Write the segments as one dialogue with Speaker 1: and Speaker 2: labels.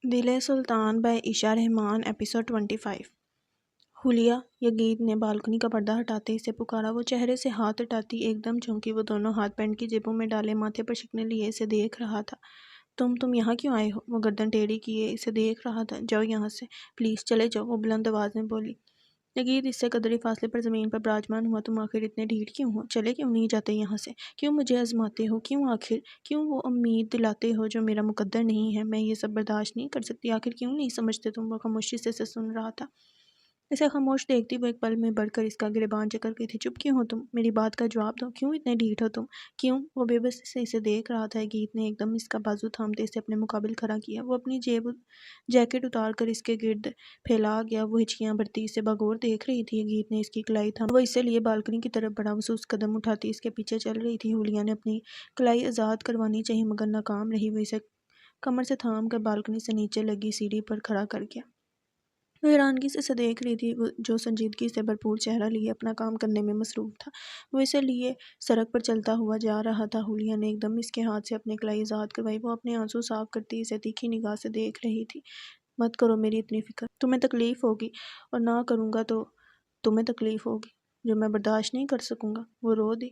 Speaker 1: دل سلطان by Isha Rahman episode 25۔ حلیہ یگید نے balcony کا پردہ ہٹاتے اسے پکارا۔ وہ چہرے سے ہاتھ ہٹاتی ایک دم چونکی۔ وہ دونوں ہاتھ پینٹ کی جیبوں میں ڈالے ماتھے پر شکنیں لیے اسے دیکھ رہا تھا۔ تم یہاں کیوں آئے ہو؟ وہ گردن ٹیڑھی کیے اسے دیکھ رہا تھا۔ جاؤ یہاں سے، پلیز چلے جاؤ، وہ بلند آواز میں بولی۔ یگید اس سے قدرے فاصلے پر زمین پر براجمان ہوا۔ تم آخر اتنے ڈھیٹ کیوں ہو؟ چلے کیوں نہیں جاتے یہاں سے؟ کیوں مجھے آزماتے ہو؟ کیوں آخر کیوں وہ امید دلاتے ہو جو میرا مقدر نہیں ہے؟ میں یہ سب برداشت نہیں کر سکتی۔ آخر کیوں نہیں سمجھتے تم؟ وہ خاموشی سے سن رہا تھا۔ اسے خاموش دیکھتی وہ ایک پل میں بڑھ کر اس کا گریبان جکڑ گئی تھی۔ چپ کیوں ہو تم؟ میری بات کا جواب دو۔ کیوں اتنے ڈھیٹ ہو تم؟ کیوں؟ وہ بے بسی سے اسے دیکھ رہا تھا۔ گیت نے ایک دم اس کا بازو تھامتے اسے اپنے مقابل کھڑا کیا۔ وہ اپنی جیکٹ اتار کر اس کے گرد پھیلا گیا۔ وہ ہچکیاں بھرتی اسے بغور دیکھ رہی تھی۔ گیت نے اس کی کلائی تھام وہ اسے لیے بالکنی کی طرف بڑھا۔ وہ قدم اٹھاتی اس کے پیچھے چل رہی تھی۔ حلیہ نے اپنی کلائی آزاد کروانی چاہی مگر ناکام رہی۔ وہ اسے کمر سے تھام کر بالکنی سے نیچے لگی سیڑھی پر کھڑا کر گیا۔ وہ حیرانگی سے اسے دیکھ رہی تھی جو سنجیدگی سے بھرپور چہرہ لیے اپنا کام کرنے میں مصروف تھا۔ وہ اسے لیے سڑک پر چلتا ہوا جا رہا تھا۔ حلیہ نے ایک دم اس کے ہاتھ سے اپنی کلائی آزاد کروائی۔ وہ اپنے آنسو صاف کرتی اسے تیکھی نگاہ سے دیکھ رہی تھی۔ مت کرو میری اتنی فکر، تمہیں تکلیف ہوگی، اور نہ کروں گا تو تمہیں تکلیف ہوگی جو میں برداشت نہیں کر سکوں گا۔ وہ رو دی۔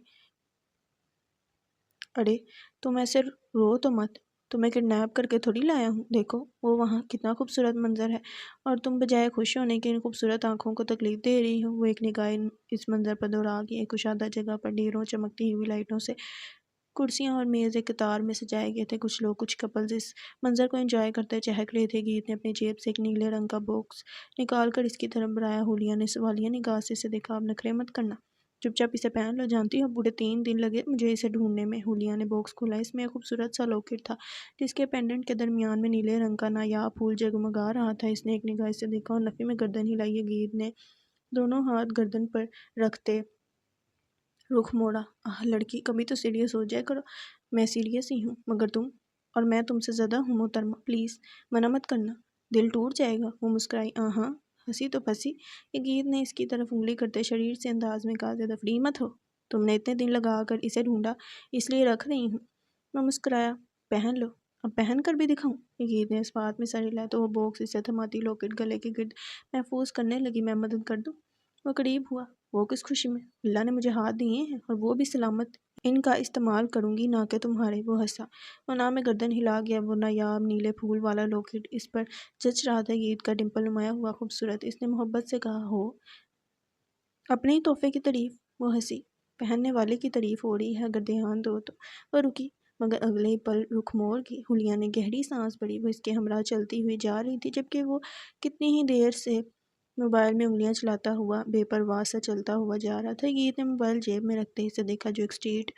Speaker 1: ارے تم ایسے رو تو مت، تمہیں کڈنیپ کر کے تھوڑی لایا ہوں۔ دیکھو وہ وہاں کتنا خوبصورت منظر ہے، اور تم بجائے خوش ہونے کے ان خوبصورت آنکھوں کو تکلیف دے رہی ہو۔ وہ ایک نگاہ اس منظر پر دوڑا گئی۔ ایک کشادہ جگہ پر ڈھیروں چمکتی ہوئی لائٹوں سے کرسیاں اور میز ایک قطار میں سجائے گئے تھے۔ کچھ لوگ، کچھ کپلز اس منظر کو انجوائے کرتے چہک رہے تھے۔ گیت نے اپنی جیب سے ایک نیلے رنگ کا باکس نکال کر اس کی طرف بڑھایا۔ حلیہ نے سوالیہ نگاہ سے اسے دیکھا۔ اب نخرے مت کرنا، چپ چاپ اسے پہن لو۔ جانتی ہو پورے 3 دن لگے مجھے اسے ڈھونڈنے میں۔ حلیہ نے باکس کھولا۔ اس میں ایک خوبصورت سا لاکٹ تھا جس کے پینڈنٹ کے درمیان میں نیلے رنگ کا نایاب پھول جگمگا رہا تھا۔ اس نے ایک نگاہ اسے دیکھا اور نفی میں گردن ہلائی۔ گیت نے دونوں ہاتھ گردن پر رکھتے رخ موڑا۔ آہ لڑکی، کبھی تو سیریس ہو جائے کرو۔ میں سیریس ہی ہوں، مگر تم اور میں تم سے زیادہ ہوں محترمہ، پلیز منع مت کرنا، دل ٹوٹ جائے گا۔ وہ مسکرائی۔ ہاں ہنسی تو پھنسی۔ گیت نے اس کی طرف انگلی کرتے شریر سے انداز میں کہا، زیادہ فری مت ہو، تم نے اتنے دن لگا کر اسے ڈھونڈا، اس لیے رکھ رہی ہوں۔ وہ مسکرایا۔ پہن لو، اب پہن کر بھی دکھاؤں؟ گیت نے اس بات میں سر ہلایا تو وہ باکس اسے تھماتی لاکٹ گلے کے گرد محفوظ کرنے لگی۔ میں مدد کر دوں؟ وہ قریب ہوا۔ وہ کس خوشی میں؟ اللہ نے مجھے ہاتھ دیے ہیں اور وہ بھی سلامت، ان کا استعمال کروں گی، نہ کہ تمہارے۔ وہ ہنسا۔ وہ نہ میں گردن ہلا گیا۔ وہ نایاب نیلے پھول والا لاکٹ اس پر جچ رہا تھا۔ گیت کا ڈمپل نمایاں ہوا خوبصورت۔ اس نے محبت سے کہا، ہو اپنے ہی تحفے کی تعریف؟ وہ ہنسی۔ پہننے والے کی تعریف ہو رہی ہے، اگر دھیان دو تو۔ وہ رکی مگر اگلے ہی پل رخ موڑ گئی۔ حلیہ نے گہری سانس بھری۔ وہ اس کے ہمراہ چلتی ہوئی جا رہی تھی جبکہ وہ کتنی ہی دیر سے موبائل میں انگلیاں چلاتا ہوا بے پرواہ سا چلتا ہوا جا رہا تھا۔ گیت نے موبائل جیب میں رکھتے ہی اسے دیکھا جو ایک اسٹریٹ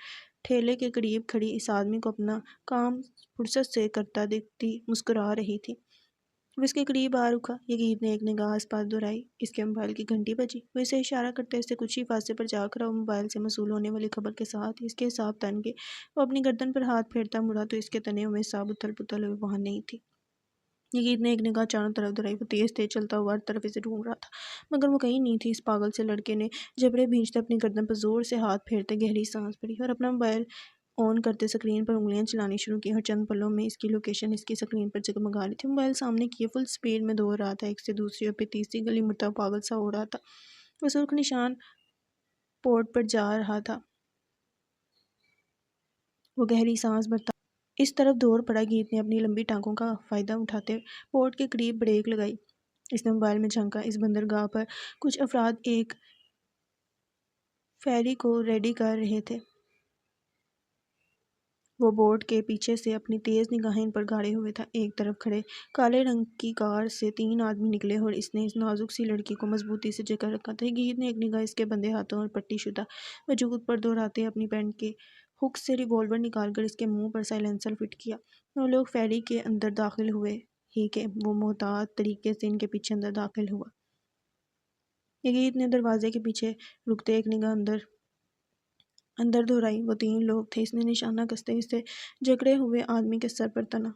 Speaker 1: ٹھیلے کے قریب کھڑی اس آدمی کو اپنا کام فرصت سے کرتا دیکھتی مسکرا رہی تھی۔ وہ اس کے قریب آ رکا۔ گیت نے ایک نگاہ اس پاس دہرائی۔ اس کے موبائل کی گھنٹی بجی۔ وہ اسے اشارہ کرتے اسے کچھ ہی فاصلے پر جا کھڑا۔ وہ موبائل سے موصول ہونے والی خبر کے ساتھ اس کے اعصاب تن گئے۔ وہ اپنی گردن پر ہاتھ پھیرتا مڑا تو اس کے تنوں میں اعصاب اتھل پتھل ہوئے وہاں نہیں تھی۔ گیت نے ایک نگاہ چاروں طرف دہرائی۔ وہ تیز تیز چلتا ہوا ہر طرف اسے ڈھونڈ رہا تھا مگر وہ کہیں نہیں تھی۔ اس پاگل سے لڑکے نے جبڑے بھینچتے اپنی گردن پر زور سے ہاتھ پھیرتے گہری سانس بھری اور اپنا موبائل آن کرتے اسکرین پر انگلیاں چلانی شروع کی، اور چند پلوں میں اس کی لوکیشن اس کی اسکرین پر جگمگا رہی تھی۔ موبائل سامنے کیے فل سپیڈ میں دوڑ رہا تھا، ایک سے دوسری اور پھر تیسری گلی مڑتا پاگل سا ہو رہا تھا۔ وہ سرخ نشان پورٹ پر جا رہا تھا۔ وہ گہری سانس بھرتا اس طرف دوڑ پڑا۔ گیت نے اپنی لمبی ٹانگوں کا فائدہ اٹھاتے پورٹ کے قریب بریک لگائی۔ اس نے موبائل میں جھانکا۔ اس بندرگاہ پر کچھ افراد ایک فیری کو ریڈی کر رہے تھے۔ وہ بورڈ کے پیچھے سے اپنی تیز نگاہیں ان پر گاڑے ہوئے تھا۔ ایک طرف کھڑے کالے رنگ کی کار سے 3 آدمی نکلے اور اس نے اس نازک سی لڑکی کو مضبوطی سے جکڑ رکھا تھا۔ گیت نے ایک نگاہ اس کے بندھے ہاتھوں اور پٹی شدہ وجود پر دہراتے اپنی پینٹ کے ہک سے ریوالور نکال کر اس کے منہ پر سائلنسر فٹ کیا۔ وہ لوگ فیری کے اندر داخل ہوئے ہی کہ وہ محتاط طریقے سے ان کے پیچھے اندر داخل ہوا۔ گیت نے دروازے کے پیچھے رکتے ایک نگاہ اندر دہرائی۔ وہ 3 لوگ تھے۔ اس نے نشانہ کستے اسے جکڑے ہوئے آدمی کے سر پر تنا۔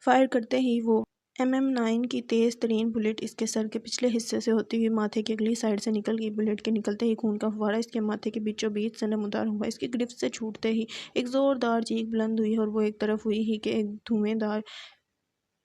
Speaker 1: فائر کرتے ہی وہ MM9 کی تیز ترین بلٹ اس کے سر کے پچھلے حصے سے ہوتی ہوئی ماتھے کی اگلی سائڈ سے نکل گئی۔ بلٹ کے نکلتے ہی خون کا فوارہ اس کے ماتھے کے بیچوں بیچ سے نمودار ہوا۔ اس کی گرفت سے چھوٹتے ہی ایک زوردار چیخ بلند ہوئی اور وہ ایک طرف ہوئی ہی کہ ایک دھویں دار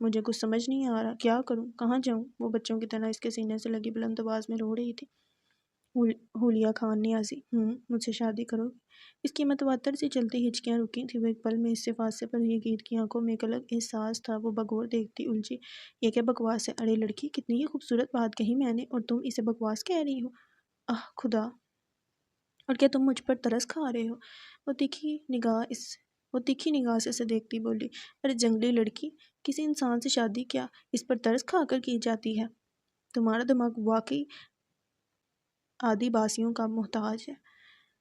Speaker 1: مجھے کچھ سمجھ نہیں آ رہا، کیا کروں، کہاں جاؤں؟ وہ بچوں کی طرح اس کے سینے سے لگی بلند آواز میں رو رہی تھی۔ حولیہ خان نیازی، مجھ سے شادی کرو گی؟ اس کی متواتر سی چلتی ہچکیاں رکی تھیں۔ وہ ایک پل میں اس سے فاصلے پر یگید کی آنکھوں میں ایک الگ احساس تھا۔ وہ بغور دیکھتی الجھی، یہ کیا بکواس ہے؟ ارے لڑکی، کتنی ہی خوبصورت بات کہی میں نے، اور تم اسے بکواس کہہ رہی ہو؟ آہ خدا! اور کیا تم مجھ پر ترس کھا رہے ہو؟ وہ تیکھی نگاہ سے اسے دیکھتی بولی، ارے جنگلی لڑکی، کسی انسان سے شادی کیا اس پر ترس کھا کر کی جاتی ہے؟ تمہارا دماغ واقعی آدی باسیوں کا محتاج ہے۔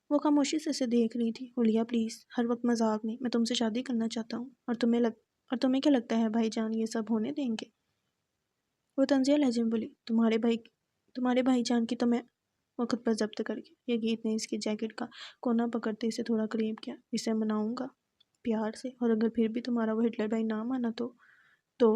Speaker 1: وہ خاموشی سے اسے دیکھ رہی تھی۔ حلیہ پلیز، ہر وقت مذاق نہیں، میں تم سے شادی کرنا چاہتا ہوں، اور تمہیں کیا لگتا ہے بھائی جان یہ سب ہونے دیں گے؟ وہ طنزیہ لہجے میں بولی، تمہارے بھائی جان کی تو میں وہ خود پر ضبط کر کے یہ گیت نے اس کی جیکٹ کا کونا پکڑتے اسے تھوڑا قریب کیا۔ اسے مناؤں گا پیار سے، اور اگر پھر بھی تمہارا وہ ہٹلر بھائی نہ مانا تو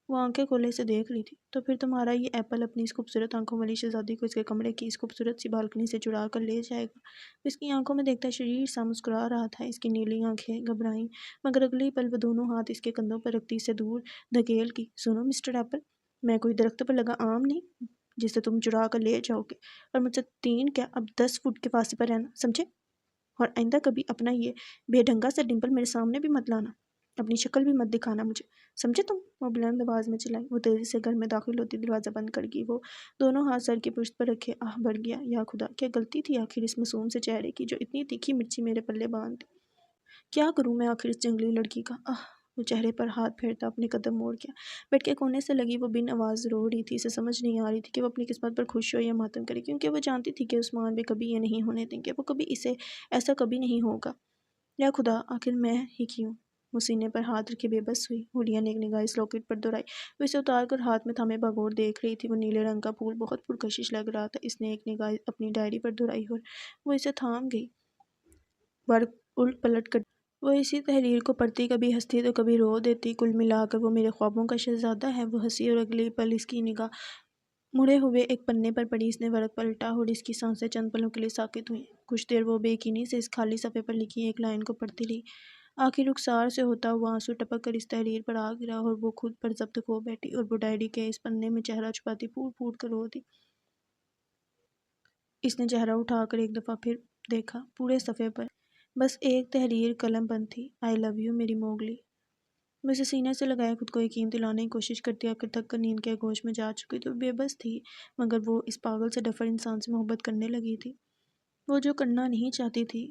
Speaker 1: وہ آنکھیں کھولے سے دیکھ رہی تھی، تو پھر تمہارا یہ ایپل اپنی اس خوبصورت آنکھوں والی شہزادی کو اس کے کمرے کی اس خوبصورت سی بالکنی سے چڑا کر لے جائے گا۔ اس کی آنکھوں میں دیکھتا شریر سا مسکرا رہا تھا۔ اس کی نیلی آنکھیں گھبرائیں، مگر اگلے ہی پل وہ دونوں ہاتھ اس کے کندھوں پر رکھتی اسے دور دھکیل کی۔ سنو مسٹر ایپل، میں کوئی درخت پر لگا آم نہیں جسے تم چرا کر لے جاؤ گے، اور مجھ سے 3 کیا اب 10 فٹ کے فاصلے پر رہنا، سمجھے؟ اور آئندہ کبھی اپنا یہ بے ڈھنگا سا ڈمپل میرے سامنے بھی مت لانا، اپنی شکل بھی مت دکھانا مجھے، سمجھے تم؟ وہ بلند آواز میں چلائی۔ وہ تیزی سے گھر میں داخل ہوتی دروازہ بند کر گئی۔ وہ دونوں ہاتھ سر کی پشت پر رکھے آہ بھر گیا، یا خدا، کیا غلطی تھی آخر اس معصوم سے چہرے کی جو اتنی تیکھی مرچی میرے پلے باندھ دی؟ کیا کروں میں آخر اس جنگلی لڑکی کا؟ وہ چہرے پر ہاتھ پھیرتا اپنے قدم موڑ گیا۔ بیڈ کے کونے سے لگی وہ بن آواز رو رہی تھی۔ اسے سمجھ نہیں آ رہی تھی کہ وہ اپنی قسمت پر خوش ہو یا ماتم کرے، کیونکہ وہ جانتی تھی کہ عثمان بھی کبھی یہ نہیں ہونے دیں گے، وہ کبھی اسے ایسا کبھی نہیں ہوگا۔ یا خدا، آخر میں ہی کیوں؟ وہ سینے پر ہاتھ رکھے بے بس ہوئی۔ حلیہ نے ایک نگاہ اس لاکٹ پر دہرائی۔ وہ اسے اتار کر ہاتھ میں تھامے بغور دیکھ رہی تھی۔ وہ نیلے رنگ کا پھول بہت پرکشش لگ رہا تھا۔ اس نے ایک نگاہ اپنی ڈائری پر دہرائی اور وہ اسے تھام گئی۔ ورق الٹ پلٹ کر وہ اسی تحریر کو پڑھتی، کبھی ہنستی تو کبھی رو دیتی۔ کل ملا کر وہ میرے خوابوں کا شہزادہ ہے، وہ ہنسی، اور اگلے پل اس کی نگاہ مڑے ہوئے ایک پنے پر پڑی۔ اس نے ورق پلٹا اور اس کی سانسیں چند پلوں کے لیے ساکت ہوئیں۔ کچھ دیر وہ بے یقینی سے اس خالی صفحے پر لکھی ایک لائن کو پڑھتی رہی۔ آخر رخسار سے ہوتا ہوا آنسو ٹپک کر اس تحریر پر آ گرا اور وہ خود پر ضبط کھو بیٹھی، اور وہ ڈائری کے اس پنے میں چہرہ چھپاتی پھوٹ پھوٹ کر رو دی۔ اس نے چہرہ اٹھا کر ایک دفعہ پھر دیکھا۔ پورے صفحے پر بس ایک تحریر قلم بند تھی، آئی لو یو میری موگلی۔ وہ اسے سینے سے لگائے خود کو یقین دلانے کی کوشش کرتی، آخر تھک کر نیند کے آغوش میں جا چکی تو بے بس تھی، مگر وہ اس پاگل سے ڈفر انسان سے محبت کرنے لگی تھی، وہ جو کرنا نہیں چاہتی تھی،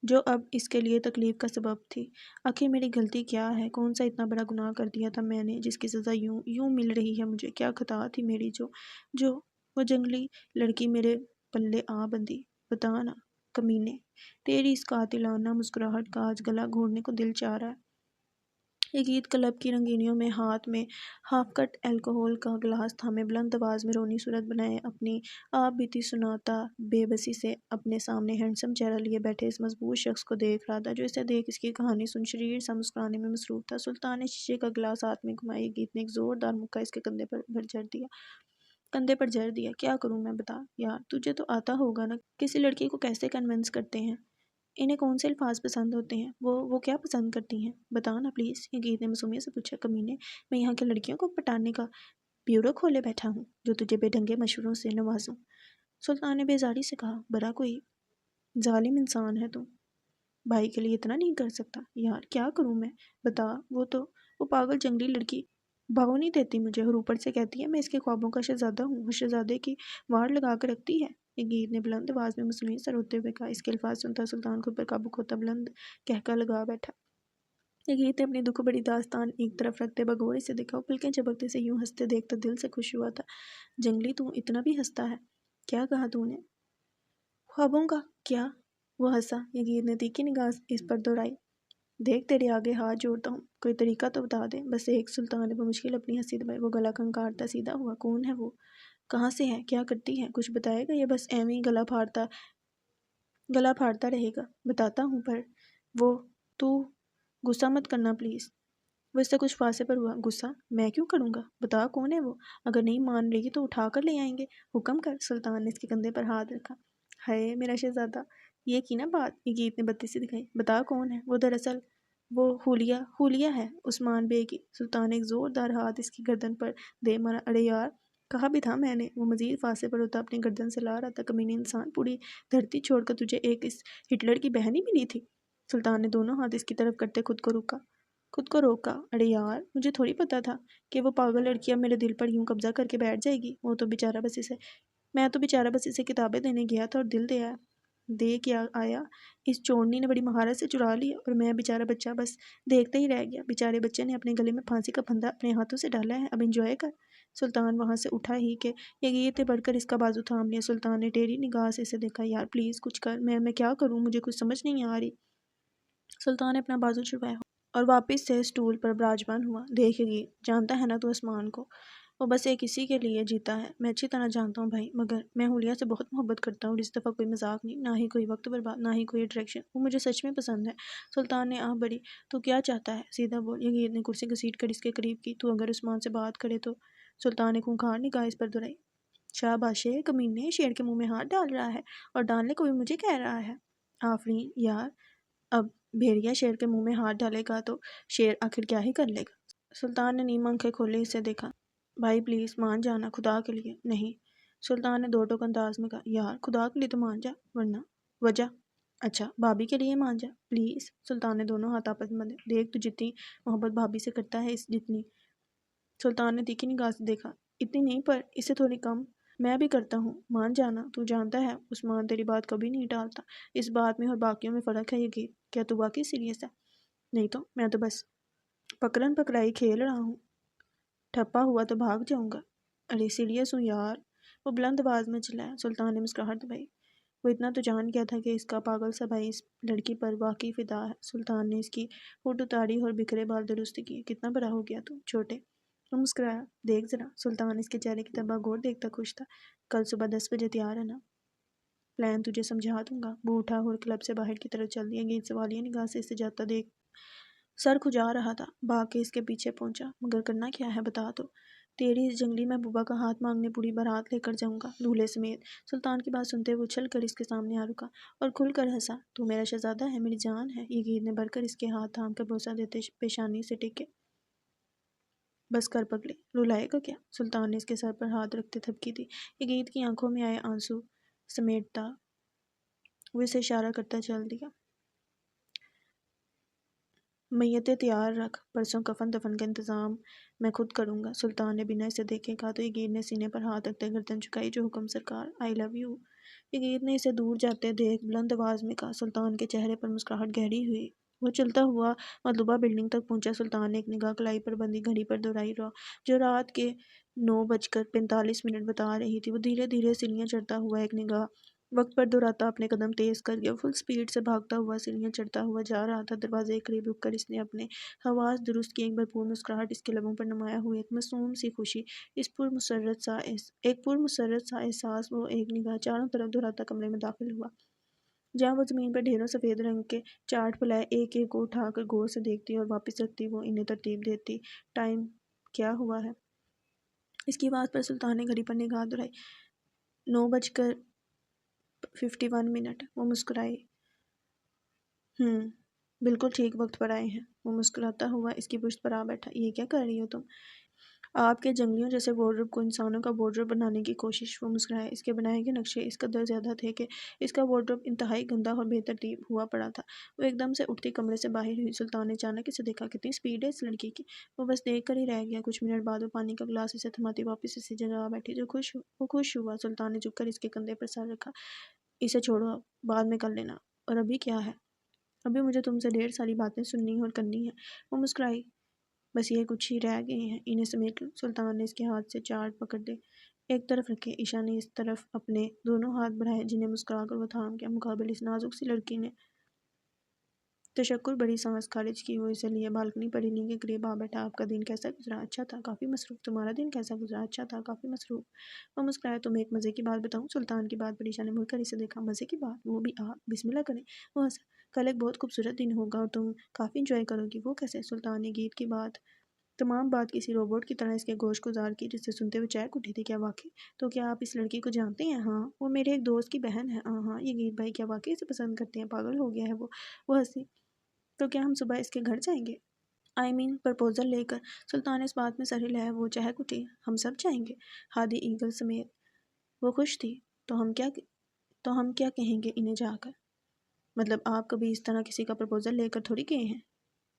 Speaker 1: جو اب اس کے لیے تکلیف کا سبب تھی۔ آخر میری غلطی کیا ہے؟ کون سا اتنا بڑا گناہ کر دیا تھا میں نے، جس کی سزا یوں مل رہی ہے مجھے؟ کیا خطا تھی میری جو وہ جنگلی لڑکی میرے پلے آ بندھی؟ بتا نا کمینے، تیری اس قاتلانہ مسکراہٹ کا آج گلا گھونٹنے کو دل چاہ رہا ہے۔ یہ گیت کلب کی رنگینیوں میں ہاتھ میں ہاف کٹ الکوہول کا گلاس تھامے بلند آواز میں رونی صورت بنائے اپنی آپ بیتی سناتا بے بسی سے اپنے سامنے ہینڈسم چہرہ لیے بیٹھے اس مضبوط شخص کو دیکھ رہا تھا، جو اسے دیکھ اس کی کہانی سن شریر سا مسکرانے میں مصروف تھا۔ سلطان نے شیشے کا گلاس ہاتھ میں گھمایا۔ یہ گیت نے ایک زوردار مکہ اس کے کندھے پر جڑ دیا۔ کیا کروں میں؟ بتا یار، تجھے تو آتا ہوگا نا کسی لڑکی کو کیسے کنونس کرتے ہیں، انہیں کون سے الفاظ پسند ہوتے ہیں، وہ کیا پسند کرتی ہیں، بتا نا پلیز؟ یہ گیت نے معصومیت سے پوچھا۔ کمینے، میں یہاں کے لڑکیوں کو پٹانے کا بیورو کھولے بیٹھا ہوں جو تجھے بے ڈھنگے مشوروں سے نوازوں؟ سلطان نے بیزاری سے کہا۔ بڑا کوئی ظالم انسان ہے تم، بھائی کے لیے اتنا نہیں کر سکتا؟ یار کیا کروں میں؟ بتا۔ وہ پاگل جنگلی لڑکی بھاؤ نہیں دیتی مجھے، اور اوپر سے کہتی ہے میں اس کے خوابوں کا شہزادہ ہوں۔ وہ شہزادے کی وار لگا کر رکھتی ہے۔ یہ گیت نے بلند آواز میں مصنوعی سر ہوتے ہوئے کہا۔ اس کے الفاظ سنتا سلطان خود پر قابو کھوتا بلند قہقہ لگا بیٹھا۔ یہ گیت نے اپنی دکھ بڑی داستان ایک طرف رکھتے بغور اسے دیکھا۔ وہ پلکیں جھپکتے سے یوں ہنستے دیکھتا دل سے خوش ہوا تھا۔ جنگلی، تو اتنا بھی ہنستا ہے؟ کیا کہا تو نے؟ خوابوں کا کیا؟ وہ ہنسا۔ یہ گیت نے تیکھی نگاہ اس پر دہرائی۔ دیکھ تیرے آگے ہاتھ جوڑتا ہوں، کوئی طریقہ تو بتا دے، بس ایک۔ سلطان نے بمشکل اپنی ہنسی دبائی۔ وہ گلا کھنکارتا سیدھا ہوا۔ کون ہے وہ؟ کہاں سے ہے؟ کیا کرتی ہے؟ کچھ بتائے گا یا بس ایویں ہی گلا پھاڑتا رہے گا؟ بتاتا ہوں، پر وہ تو غصہ مت کرنا پلیز۔ وہ اس سے کچھ فاصلے پر ہوا۔ غصہ میں کیوں کروں گا؟ بتا کون ہے وہ؟ اگر نہیں مان رہی تو اٹھا کر لے آئیں گے، حکم کر۔ سلطان نے اس کے کندھے پر ہاتھ رکھا۔ ہائے میرا شہزادہ، یہ کی نا بات؟ یہ گیت نے بدتیزی سے دکھائی۔ بتا کون ہے وہ؟ دراصل وہ حولیہ ہے عثمان بے کی۔ سلطان نے ایک زوردار ہاتھ اس کی گردن پر دے مارا۔ ارے یار، کہا بھی تھا میں نے۔ وہ مزید فاصلے پر ہوتا اپنی گردن سے لا رہا تھا۔ کمینے انسان، پوری دھرتی چھوڑ کر تجھے ایک اس ہٹلر کی بہن ہی ملی تھی؟ سلطان نے دونوں ہاتھ اس کی طرف کرتے خود کو روکا۔ ارے یار، مجھے تھوڑی پتا تھا کہ وہ پاگل لڑکی اب میرے دل پر یوں قبضہ کر کے بیٹھ جائے گی۔ میں تو بیچارہ بس اسے کتابیں دینے گیا تھا اور دل دے کے آیا۔ اس چورنی نے بڑی مہارت سے چرا لیا اور میں بیچارہ بچہ بس دیکھتے ہی رہ گیا۔ بیچارے بچے نے اپنے گلے میں پھانسی کا پھندا اپنے ہاتھوں سے ڈالا ہے، اب انجوائے کر۔ سلطان وہاں سے اٹھا ہی کہ یگیت نے بڑھ کر اس کا بازو تھام لیا۔ سلطان نے ٹیڑھی نگاہ سے اسے دیکھا۔ یار پلیز کچھ کر، میں کیا کروں، مجھے کچھ سمجھ نہیں آ رہی۔ سلطان نے اپنا بازو چھڑوایا اور واپس سے اسٹول پر براجمان ہوا۔ دیکھ یگیت، جانتا ہے نا تو عثمان کو، وہ بس ایک اسی کے لیے جیتا ہے۔ میں اچھی طرح جانتا ہوں بھائی، مگر میں حولیہ سے بہت محبت کرتا ہوں اور اس دفعہ کوئی مذاق نہیں، نہ ہی کوئی وقت برباد، نہ ہی کوئی اٹریکشن۔ وہ مجھے سچ میں پسند ہے۔ سلطان نے آہ بھری۔ تو کیا چاہتا ہے، سیدھا بول۔ یگیت نے کرسی گھسیٹ کر اس کے قریب کی۔ تو اگر عثمان سے بات کرے تو؟ سلطان نے خونخوار نگاہ اس پر دہرائی۔ شاباشے کمینے، شیر کے منہ میں ہاتھ ڈال رہا ہے اور ڈالنے کو بھی مجھے کہہ رہا ہے۔ آفرین یار، اب بھیڑیا شیر کے منہ میں ہاتھ ڈالے گا تو شیر آخر کیا ہی کر لے گا؟ سلطان نے نیم آنکھیں کھولے اسے دیکھا۔ بھائی پلیز مان جانا، خدا کے لیے۔ نہیں، سلطان نے دو ٹوک انداز میں کہا۔ یار خدا کے لیے تو مان جا، ورنہ وجہ؟ اچھا بھابھی کے لیے مان جا پلیز۔ سلطان نے دونوں ہاتھ آپس میں بندھے۔ دیکھ تو جتنی محبت بھابھی سے کرتا ہے، جتنی۔ سلطان نے تیکھی نگاہ سے دیکھا۔ اتنی نہیں، پر اس سے تھوڑی کم میں بھی کرتا ہوں، مان جانا۔ تو جانتا ہے عثمان تیری بات کبھی نہیں ٹالتا۔ اس بات میں اور باقیوں میں فرق ہے یگیت۔ کیا تو واقعی سیریس ہے؟ نہیں تو میں تو بس پکڑن پکڑائی کھیل رہا ہوں، ٹھپا ہوا تو بھاگ جاؤں گا۔ ارے سیریس ہوں یار، وہ بلند آواز میں چلایا۔ سلطان نے مسکراہٹ دبائی۔ وہ اتنا تو جان گیا تھا کہ اس کا پاگل سا بھائی اس لڑکی پر واقعی فدا ہے۔ سلطان نے اس کی ہوٹ اتاری اور بکھرے بال درست کیے۔ کتنا بڑا ہو گیا تو چھوٹے؟ وہ مسکرایا۔ دیکھ ذرا۔ سلطان اس کے چہرے کی طرف غور دیکھتا خوش تھا۔ کل صبح 10 بجے تیار ہے نا؟ پلان تجھے سمجھا دوں گا۔ وہ اٹھا اور کلب سے باہر کی طرف چل دیا۔ گیت سوالیہ نگاہ سے اسے جاتا دیکھ سر کھجا رہا تھا۔ بھاگ کے اس کے پیچھے پہنچا۔ مگر کرنا کیا ہے بتا تو؟ تیری اس جنگلی محبوبہ کا ہاتھ مانگنے پوری بارات لے کر جاؤں گا، دولہے سمیت۔ سلطان کی بات سنتے ہوئے اچھل کر اس کے سامنے آ رکا اور کھل کر ہنسا۔ تو میرا شہزادہ ہے، میری جان ہے۔ یگیت نے بڑھ کر اس کے ہاتھ تھام کر بوسہ دیتے پیشانی سے ٹکے۔ بس کر پگلی، رلائے گا کیا؟ سلطان نے اس کے سر پر ہاتھ رکھتے تھپکی دی۔ یگیت کی آنکھوں میں آئے آنسو سمیٹتا وہ اسے اشارہ کرتا چل دیا۔ میتیں تیار رکھ، پرسوں کفن دفن کا انتظام میں خود کروں گا۔ سلطان نے بنا اسے دیکھے کہا تو یگیت نے سینے پر ہاتھ رکھتے گردن جھکائی۔ جو حکم سرکار، آئی لو یو۔ یگیت نے اسے دور جاتے دیکھ بلند آواز میں کہا۔ سلطان کے چہرے پر مسکراہٹ گہری ہوئی۔ وہ چلتا ہوا مطلوبہ بلڈنگ تک پہنچا۔ سلطان نے ایک نگاہ کلائی پر بندی گھڑی پر دہرائی جو رات کے 9:45 بتا رہی تھی۔ وہ دھیرے دھیرے سیڑھیاں چڑھتا ہوا ایک نگاہ وقت پر دہراتا اپنے قدم تیز کر گیا۔ فل سپیڈ سے بھاگتا ہوا سیڑھیاں چڑھتا ہوا جا رہا تھا۔ دروازے کے قریب رک کر اس نے اپنے حواس درست کی۔ ایک بھرپور مسکراہٹ اس کے لبوں پر نمایاں ہوئی، ایک معصوم سی خوشی، ایک پرمسرت سا احساس۔ وہ ایک نگاہ چاروں طرف دہراتا کمرے میں داخل ہوا، جہاں وہ زمین پر ڈھیروں سفید رنگ کے چارٹ پلائے ایک ایک کو اٹھا کر غور سے دیکھتی اور واپس رکھتی۔ وہ انہیں ترتیب دیتی۔ ٹائم کیا ہوا ہے؟ اس کی بات پر سلطان نے گھڑی پر نگاہ دہرائی۔ 9:51۔ وہ مسکرائی۔ بالکل ٹھیک وقت پر آئے ہیں۔ وہ مسکراتا ہوا اس کی پشت پر آ بیٹھا۔ یہ کیا کر رہی ہو تم؟ آپ کے جنگلیوں جیسے وارڈروب کو انسانوں کا وارڈروب بنانے کی کوشش۔ وہ مسکرایا۔ اس کے بنائے گئے نقشے اس قدر زیادہ تھے کہ اس کا وارڈروب انتہائی گندا اور بے ترتیب ہوا پڑا تھا۔ وہ ایک دم سے اٹھتی کمرے سے باہر ہوئی۔ سلطان نے اچانک اسے دیکھا۔ کتنی سپیڈ ہے اس لڑکی کی! وہ بس دیکھ کر ہی رہ گیا۔ کچھ منٹ بعد وہ پانی کا گلاس اسے تھماتی واپس اسی جگہ آ بیٹھی۔ وہ خوش ہوا۔ سلطان نے جھک کر اس کے کندھے پر سر رکھا۔ اسے چھوڑو اب، بعد میں کر لینا۔ اور ابھی کیا ہے؟ ابھی مجھے تم سے ڈھیر ساری باتیں سننی اور کرنی ہیں۔ وہ مسکرائی۔ بس یہ کچھ ہی رہ گئے ہیں، انہیں سمیٹ لو۔ سلطان نے اس کے ہاتھ سے چارٹ پکڑ لے۔ ایک طرف رکھے۔ عشا نے اس طرف اپنے دونوں ہاتھ بڑھائے جنہیں مسکرا کر وہ تھام گیا۔ مقابل اس نازک سی لڑکی نے تشکر بڑی سانس خارج کی۔ وہ اسے لیے بالکنی پر ریلنگ کے قریب آ بیٹھا۔ آپ کا دن کیسا گزرا؟ اچھا تھا، کافی مصروف۔ تمہارا دن کیسا گزرا؟ اچھا تھا، کافی مصروف۔ وہ مسکرایا۔ تمہیں ایک مزے کی بات بتاؤں؟ سلطان کی بات پر عشا نے مڑ کر اسے دیکھا۔ مزے کی بات؟ وہ بھی بسم اللہ کریں۔ وہ ہنسا۔ کل ایک بہت خوبصورت دن ہوگا اور تم کافی انجوائے کرو گی۔ وہ کیسے؟ سلطان نے گیت کی تمام بات کسی روبوٹ کی طرح اس کے گوش گزار کی، جسے سنتے ہوئے چہک اٹھی تھی۔ کیا واقعی؟ تو کیا آپ اس لڑکی کو جانتے ہیں؟ ہاں، وہ میرے ایک دوست کی بہن ہے۔ ہاں، یہ گیت بھائی کیا واقعی اسے پسند کرتے ہیں؟ پاگل ہو گیا ہے وہ ہنسی۔ تو کیا ہم صبح اس کے گھر جائیں گے؟ پرپوزل لے کر سلطان اس بات میں سر ہلایا وہ چہک اٹھی۔ ہم سب جائیں گے، ہادی ایگل سمیت۔ وہ خوش تھی۔ تو ہم کیا کہیں گے انہیں جا کر؟ مطلب آپ کبھی اس طرح کسی کا پرپوزل لے کر تھوڑی گئے ہیں؟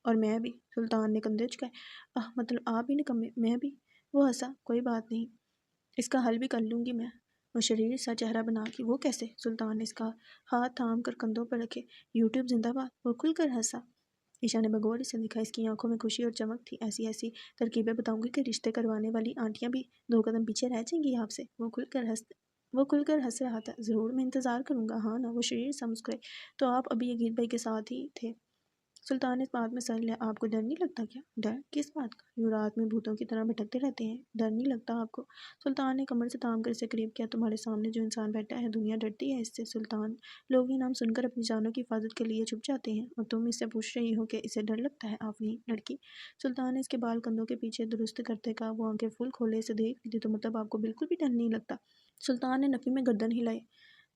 Speaker 1: اور میں بھی، سلطان نے کندھے جھکائے۔ مطلب آپ بھی نکمے، میں بھی۔ وہ ہنسا۔ کوئی بات نہیں، اس کا حل بھی کر لوں گی میں۔ وہ شریر سا چہرہ بنا کے، وہ کیسے؟ سلطان نے اس کا ہاتھ تھام کر کندھوں پر رکھے۔ یوٹیوب زندہ باد۔ وہ کھل کر ہنسا۔ عشا نے بغور اسے دیکھا۔ اس کی آنکھوں میں خوشی اور چمک تھی۔ ایسی ترکیبیں بتاؤں گی کہ رشتے کروانے والی آنٹیاں بھی 2 قدم پیچھے رہ جائیں گی آپ سے۔ وہ کھل کر ہنس رہا تھا۔ ضرور، میں انتظار کروں گا۔ ہاں نا؟ وہ شریر سا مسکرائی۔ تو آپ ابھی یگید بھائی کے ساتھ ہی تھے؟ سلطان نے اس بات میں سر لیا۔ آپ کو ڈر نہیں لگتا کیا؟ ڈر کس بات کا؟ یوں رات میں بھوتوں کی طرح بھٹکتے رہتے ہیں، ڈر نہیں لگتا آپ کو؟ سلطان نے کمر سے تھام کر اسے قریب کیا۔ تمہارے سامنے جو انسان بیٹھا ہے، دنیا ڈرتی ہے اس سے سلطان۔ لوگ یہ نام سن کر اپنی جانوں کی حفاظت کے لیے چھپ جاتے ہیں، اور تم اس سے پوچھ رہی ہو کہ اسے ڈر لگتا ہے؟ آفرین لڑکی۔ سلطان نے اس کے بال کندھوں کے پیچھے درست کرتے کہا۔ وہ آنکھیں فل کھولے اسے دیکھ رہی تھی۔ تو مطلب آپ کو بالکل بھی ڈر نہیں لگتا؟ سلطان نے نفی میں گردن ہلائی۔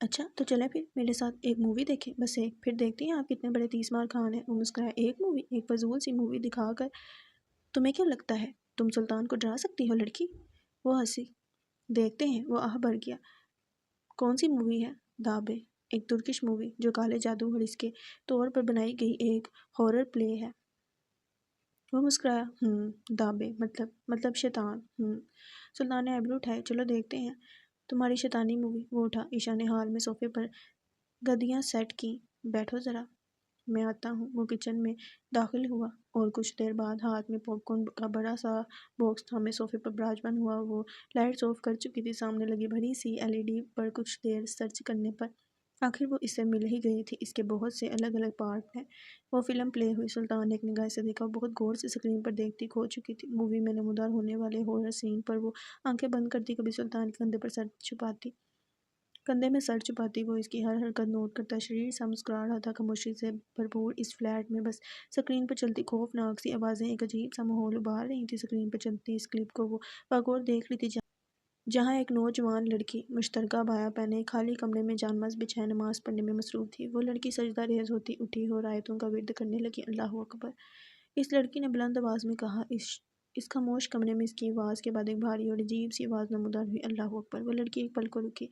Speaker 1: اچھا تو چلیں پھر میرے ساتھ ایک مووی دیکھیں، بس ایک، پھر دیکھتے ہیں آپ کتنے بڑے 30 مار خان ہیں۔ وہ مسکرایا۔ ایک مووی؟ ایک فضول سی مووی دکھا کر تمہیں کیا لگتا ہے تم سلطان کو ڈرا سکتی ہو لڑکی؟ وہ ہنسی۔ دیکھتے ہیں۔ وہ آہ بھر گیا۔ کون سی مووی ہے؟ دابے، ایک ترکش مووی جو کالے جادو اور اس کے طور پر بنائی گئی ایک ہارر پلے ہے۔ وہ مسکرایا۔ دابے مطلب شیطان۔ سلطان نے ایبرو اٹھائے۔ چلو دیکھتے ہیں تمہاری شیطانی مووی۔ وہ اٹھا۔ عشا نے حال میں صوفے پر گدیاں سیٹ کیں۔ بیٹھو ذرا، میں آتا ہوں۔ وہ کچن میں داخل ہوا اور کچھ دیر بعد ہاتھ میں پاپ کارن کا بڑا سا باکس تھامے صوفے پر براجمان ہوا۔ وہ لائٹس آف کر چکی تھی۔ سامنے لگی بڑی سی LED پر کچھ دیر سرچ کرنے پر آخر وہ اسے مل ہی گئی تھی۔ اس کے بہت سے الگ الگ پارٹ ہیں۔ وہ فلم پلے ہوئی۔ سلطان نے ایک نگاہ سے دیکھا۔ وہ بہت غور سے اسکرین پر دیکھتی کھو چکی تھی۔ مووی میں نمودار ہونے والے ہارر سین پر وہ آنکھیں بند کرتی، کبھی سلطان کے کندھے میں سر چھپاتی۔ وہ اس کی ہر حرکت نوٹ کرتا، شریر سا مسکرا رہا تھا۔ خاموشی سے بھرپور اس فلیٹ میں بس اسکرین پر چلتی خوفناک سی آوازیں ایک عجیب سا ماحول ابھار رہی تھیں۔ اسکرین پر چلتی اس کلپ کو وہ باغور دیکھ رہی تھی، جہاں ایک نوجوان لڑکی مشترکہ عبایا پہنے ایک خالی کمرے میں جانماز بچھائے نماز پڑھنے میں مصروف تھی۔ وہ لڑکی سجدہ ریز ہوتی اٹھی اور آیتوں کا ورد کرنے لگی۔ اللہ اکبر، اس لڑکی نے بلند آواز میں کہا۔ اس خاموش کمرے میں اس کی آواز کے بعد ایک بھاری اور عجیب سی آواز نمودار ہوئی۔ اللہ اکبر۔ وہ لڑکی ایک پل کو رکی۔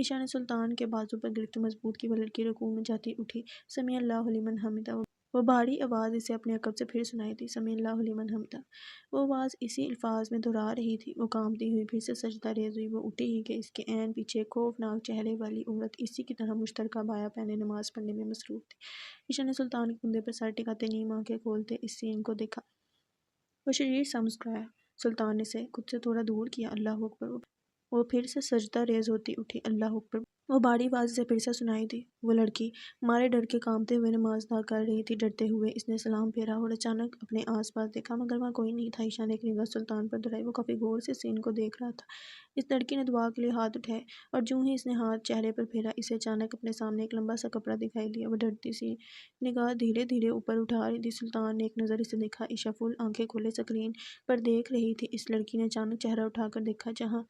Speaker 1: عشا نے سلطان کے بازو پر گرفت مضبوط کی۔ وہ لڑکی رکوع میں جاتی اٹھی۔ سمیع اللہ لمن حمدہ، وہ بھاری آواز اسے اپنے عقب سے پھر سنائی دی۔ سمیع اللہ لمن حمدہ، وہ آواز اسی الفاظ میں دہرا رہی تھی۔ وہ کانپتی ہوئی پھر سے سجدہ ریز ہوئی۔ وہ اٹھی ہی کہ اس کے عین پیچھے ایک خوفناک چہرے والی عورت اسی کی طرح مشترکہ عبایا پہنے نماز پڑھنے میں مصروف تھی۔ عشا نے سلطان کے کندھے پر سر ٹکاتے نیم آنکھیں کھولتے اس سین کو دیکھا۔ وہ شریر سا مسکرایا۔ سلطان نے اسے خود سے تھوڑا دور کیا۔ اللہ اکبر۔ وہ پھر سے سجدہ ریز ہوتی اٹھی۔ اللہ اکبر، وہ بھاری آواز سے پھر سے سنائی دی۔ وہ لڑکی مارے ڈر کے کانپتے ہوئے نماز ادا کر رہی تھی۔ ڈرتے ہوئے اس نے سلام پھیرا اور اچانک اپنے آس پاس دیکھا، مگر وہاں کوئی نہیں تھا۔ عشا نے ایک نگاہ سلطان پر دوڑائی۔ وہ کافی غور سے سین کو دیکھ رہا تھا۔ اس لڑکی نے دعا کے لیے ہاتھ اٹھائے، اور جوں ہی اس نے ہاتھ چہرے پر پھیرا، اسے اچانک اپنے سامنے ایک لمبا سا کپڑا دکھائی دیا۔ وہ ڈرتی سی نگاہ دھیرے دھیرے اوپر اٹھا رہی تھی۔ سلطان نے ایک نظر اسے دیکھا۔ عشا فل آنکھیں کھولے اسکرین پر دیکھ رہی تھی۔ اس لڑکی نے اچانک چہرہ اٹھا کر دیکھا، جہاں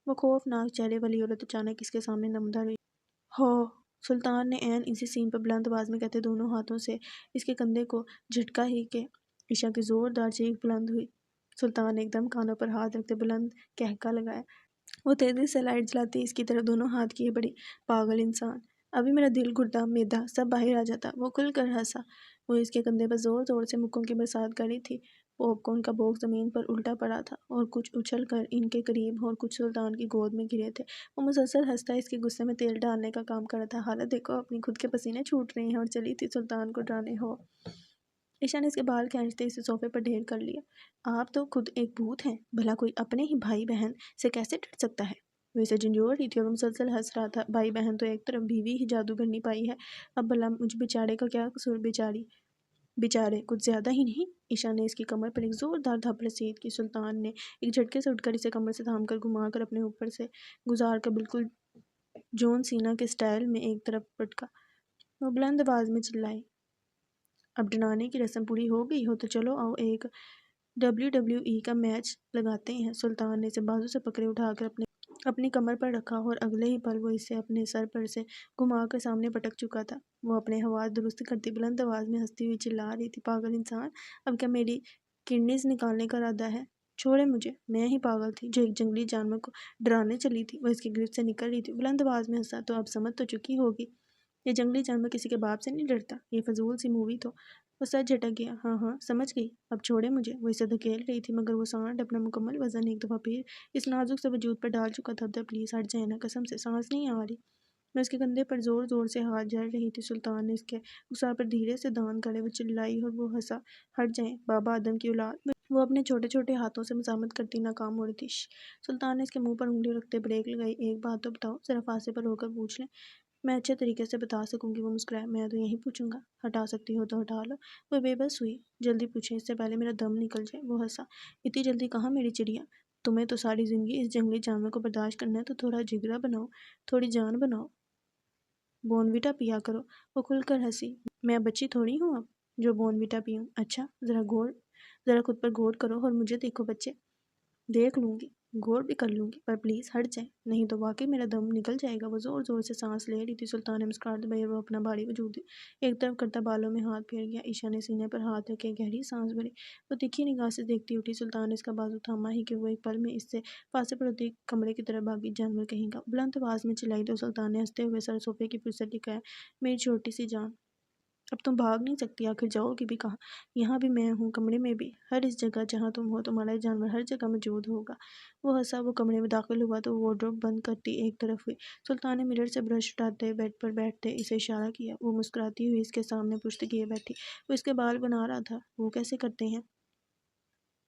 Speaker 1: وہ خوفناک چہرے والی عورت اچانک اس کے سامنے نمودار ہوئی۔ ہو! سلطان نے عین اسی سین پر بلند آواز میں کہتے دونوں ہاتھوں سے اس کے کندھے کو جھٹکا ہی کہ عشا کی زوردار چیخ بلند ہوئی۔ سلطان نے ایک دم کانوں پر ہاتھ رکھتے بلند قہقہ لگایا۔ وہ تیزی سے لائٹ جلاتی اس کی طرف دونوں ہاتھ کیے۔ بڑی پاگل انسان، ابھی میرا دل، گردہ، معدہ سب باہر آ جاتا۔ وہ کھل کر ہنسا۔ وہ اس کے کندھے پر زور زور سے مکوں کی برسات کر رہی تھی۔ پاپ کارن کا باکس زمین پر الٹا پڑا تھا، اور کچھ اچھل کر ان کے قریب اور کچھ سلطان کی گود میں گرے تھے۔ وہ مسلسل ہنستا اس کے غصے میں تیل ڈالنے کا کام کر رہا تھا۔ حالت دیکھو اپنی، خود کے پسینے چھوٹ رہے ہیں اور چلی تھی سلطان کو ڈرانے۔ ہو! عشا نے اس کے بال کھینچتے اسے صوفے پر ڈھیر کر لیا۔ آپ تو خود ایک بھوت ہیں، بھلا کوئی اپنے ہی بھائی بہن سے کیسے ڈر سکتا ہے؟ وہ اسے جھنجھوڑ رہی تھی اور وہ مسلسل ہنس رہا تھا۔ بھائی بہن تو ایک طرف، بیوی ہی جادوگرنی پائی ہے، اب بھلا مجھ بیچارے کا کیا قصور؟ بیچارے کچھ زیادہ ہی نہیں؟ عشا نے اس کی کمر پر ایک زوردار دھپ رسید کی۔ سلطان نے ایک جھٹکے سے اٹھ کر اسے کمر سے تھام کر گھما کر اپنے اوپر سے گزار کر بالکل جون سینا کے سٹائل میں ایک طرف پٹکا۔ وہ بلند آواز میں چلائی، اب ڈرانے کی رسم پوری ہو گئی ہو تو چلو آؤ ایک WWE کا میچ لگاتے ہیں۔ سلطان نے اسے بازو سے پکڑے اٹھا کر اپنے اپنی کمر پر رکھا اور اگلے ہی پل وہ اسے اپنے سر پر سے گھما کر سامنے پٹک چکا تھا۔ وہ اپنے حواس درست کرتی بلند آواز میں ہنستی ہوئی چلا رہی تھی، پاگل انسان، اب کیا میری کڈنیز نکالنے کا ارادہ ہے؟ چھوڑے مجھے، میں ہی پاگل تھی جو ایک جنگلی جانور کو ڈرانے چلی تھی۔ وہ اس کی گرفت سے نکل رہی تھی، بلند آواز میں ہنسا۔ تو اب سمجھ تو چکی ہوگی، یہ جنگلی جانور کسی کے باپ سے نہیں ڈرتا، یہ فضول سی مووی تو۔ وہ سر جھٹک گیا۔ ہاں ہاں سمجھ گئی، اب چھوڑے مجھے۔ وہ اسے دھکیل رہی تھی مگر وہ سانڈ اپنا مکمل وزن ایک دفعہ پھر اس نازک سے وجود پر ڈال چکا تھا۔ پلیز ہٹ جائیں نا، قسم سے سانس نہیں آ رہی۔ میں اس کے کندھے پر زور زور سے ہاتھ جھاڑ رہی تھی۔ سلطان نے اس کے گسار پر دھیرے سے دان کرے وہ چلائی اور وہ ہنسا۔ ہٹ جائیں بابا آدم کی اولاد۔ وہ اپنے چھوٹے چھوٹے ہاتھوں سے مزاحمت کرتی ناکام ہو رہی تھی۔ سلطان نے اس کے منہ پر انگلی رکھتے بریک لگائی۔ ایک بات تو بتاؤ، ذرا فاصلے پر ہو کر پوچھ لیں، میں اچھے طریقے سے بتا سکوں گی۔ وہ مسکرایا۔ میں تو یہی پوچھوں گا، ہٹا سکتی ہو تو ہٹا لو۔ وہ بے بس ہوئی۔ جلدی پوچھیں، اس سے پہلے میرا دم نکل جائے۔ وہ ہنسا۔ اتنی جلدی کہاں میری چڑیا، تمہیں تو ساری زندگی اس جنگلی جانور کو برداشت کرنا ہے، تو تھوڑا جگرا بناؤ، تھوڑی جان بناؤ، بونویٹا پیا کرو۔ وہ کھل کر ہنسی۔ میں بچی تھوڑی ہوں اب جو بونویٹا پیوں۔ اچھا، ذرا خود پر غور کرو اور مجھے دیکھو بچے۔ دیکھ لوں گی، غور بھی کر لوں گی، پر پلیز ہٹ جائیں، نہیں تو واقعی میرا دم نکل جائے گا۔ وہ زور زور سے سانس لے رہی تھی۔ سلطان نے مسکراہٹ دبائی اور وہ اپنا بھاری وجود ایک طرف کرتا بالوں میں ہاتھ پھیر گیا۔ عائشہ نے سینے پر ہاتھ رکھے گہری سانس بھری۔ وہ تیکھی نگاہ سے دیکھتی اٹھی۔ سلطان نے اس کا بازو تھاما ہی کہ وہ ایک پل میں اس سے فاصلے پر ہوتی کمرے کی طرف بھاگی۔ جانور کہیں کا، بلند آواز میں چلائی تو سلطان نے ہنستے ہوئے سر صوفے کی پشت سے ٹکایا۔ میری چھوٹی سی جان، اب تم بھاگ نہیں سکتی، آخر جاؤ گی بھی کہاں؟ یہاں بھی میں ہوں، کمرے میں بھی، ہر اس جگہ جہاں تم ہو تمہارا جانور ہر جگہ موجود ہوگا۔ وہ ہنسا۔ وہ کمرے میں داخل ہوا تو وارڈروب بند کرتی ایک طرف ہوئی۔ سلطان نے مرر سے برش اٹھاتے بیڈ پر بیٹھتے اسے اشارہ کیا۔ وہ مسکراتی ہوئی اس کے سامنے پشت کیے بیٹھی۔ وہ اس کے بال بنا رہا تھا۔ وہ کیسے کرتے ہیں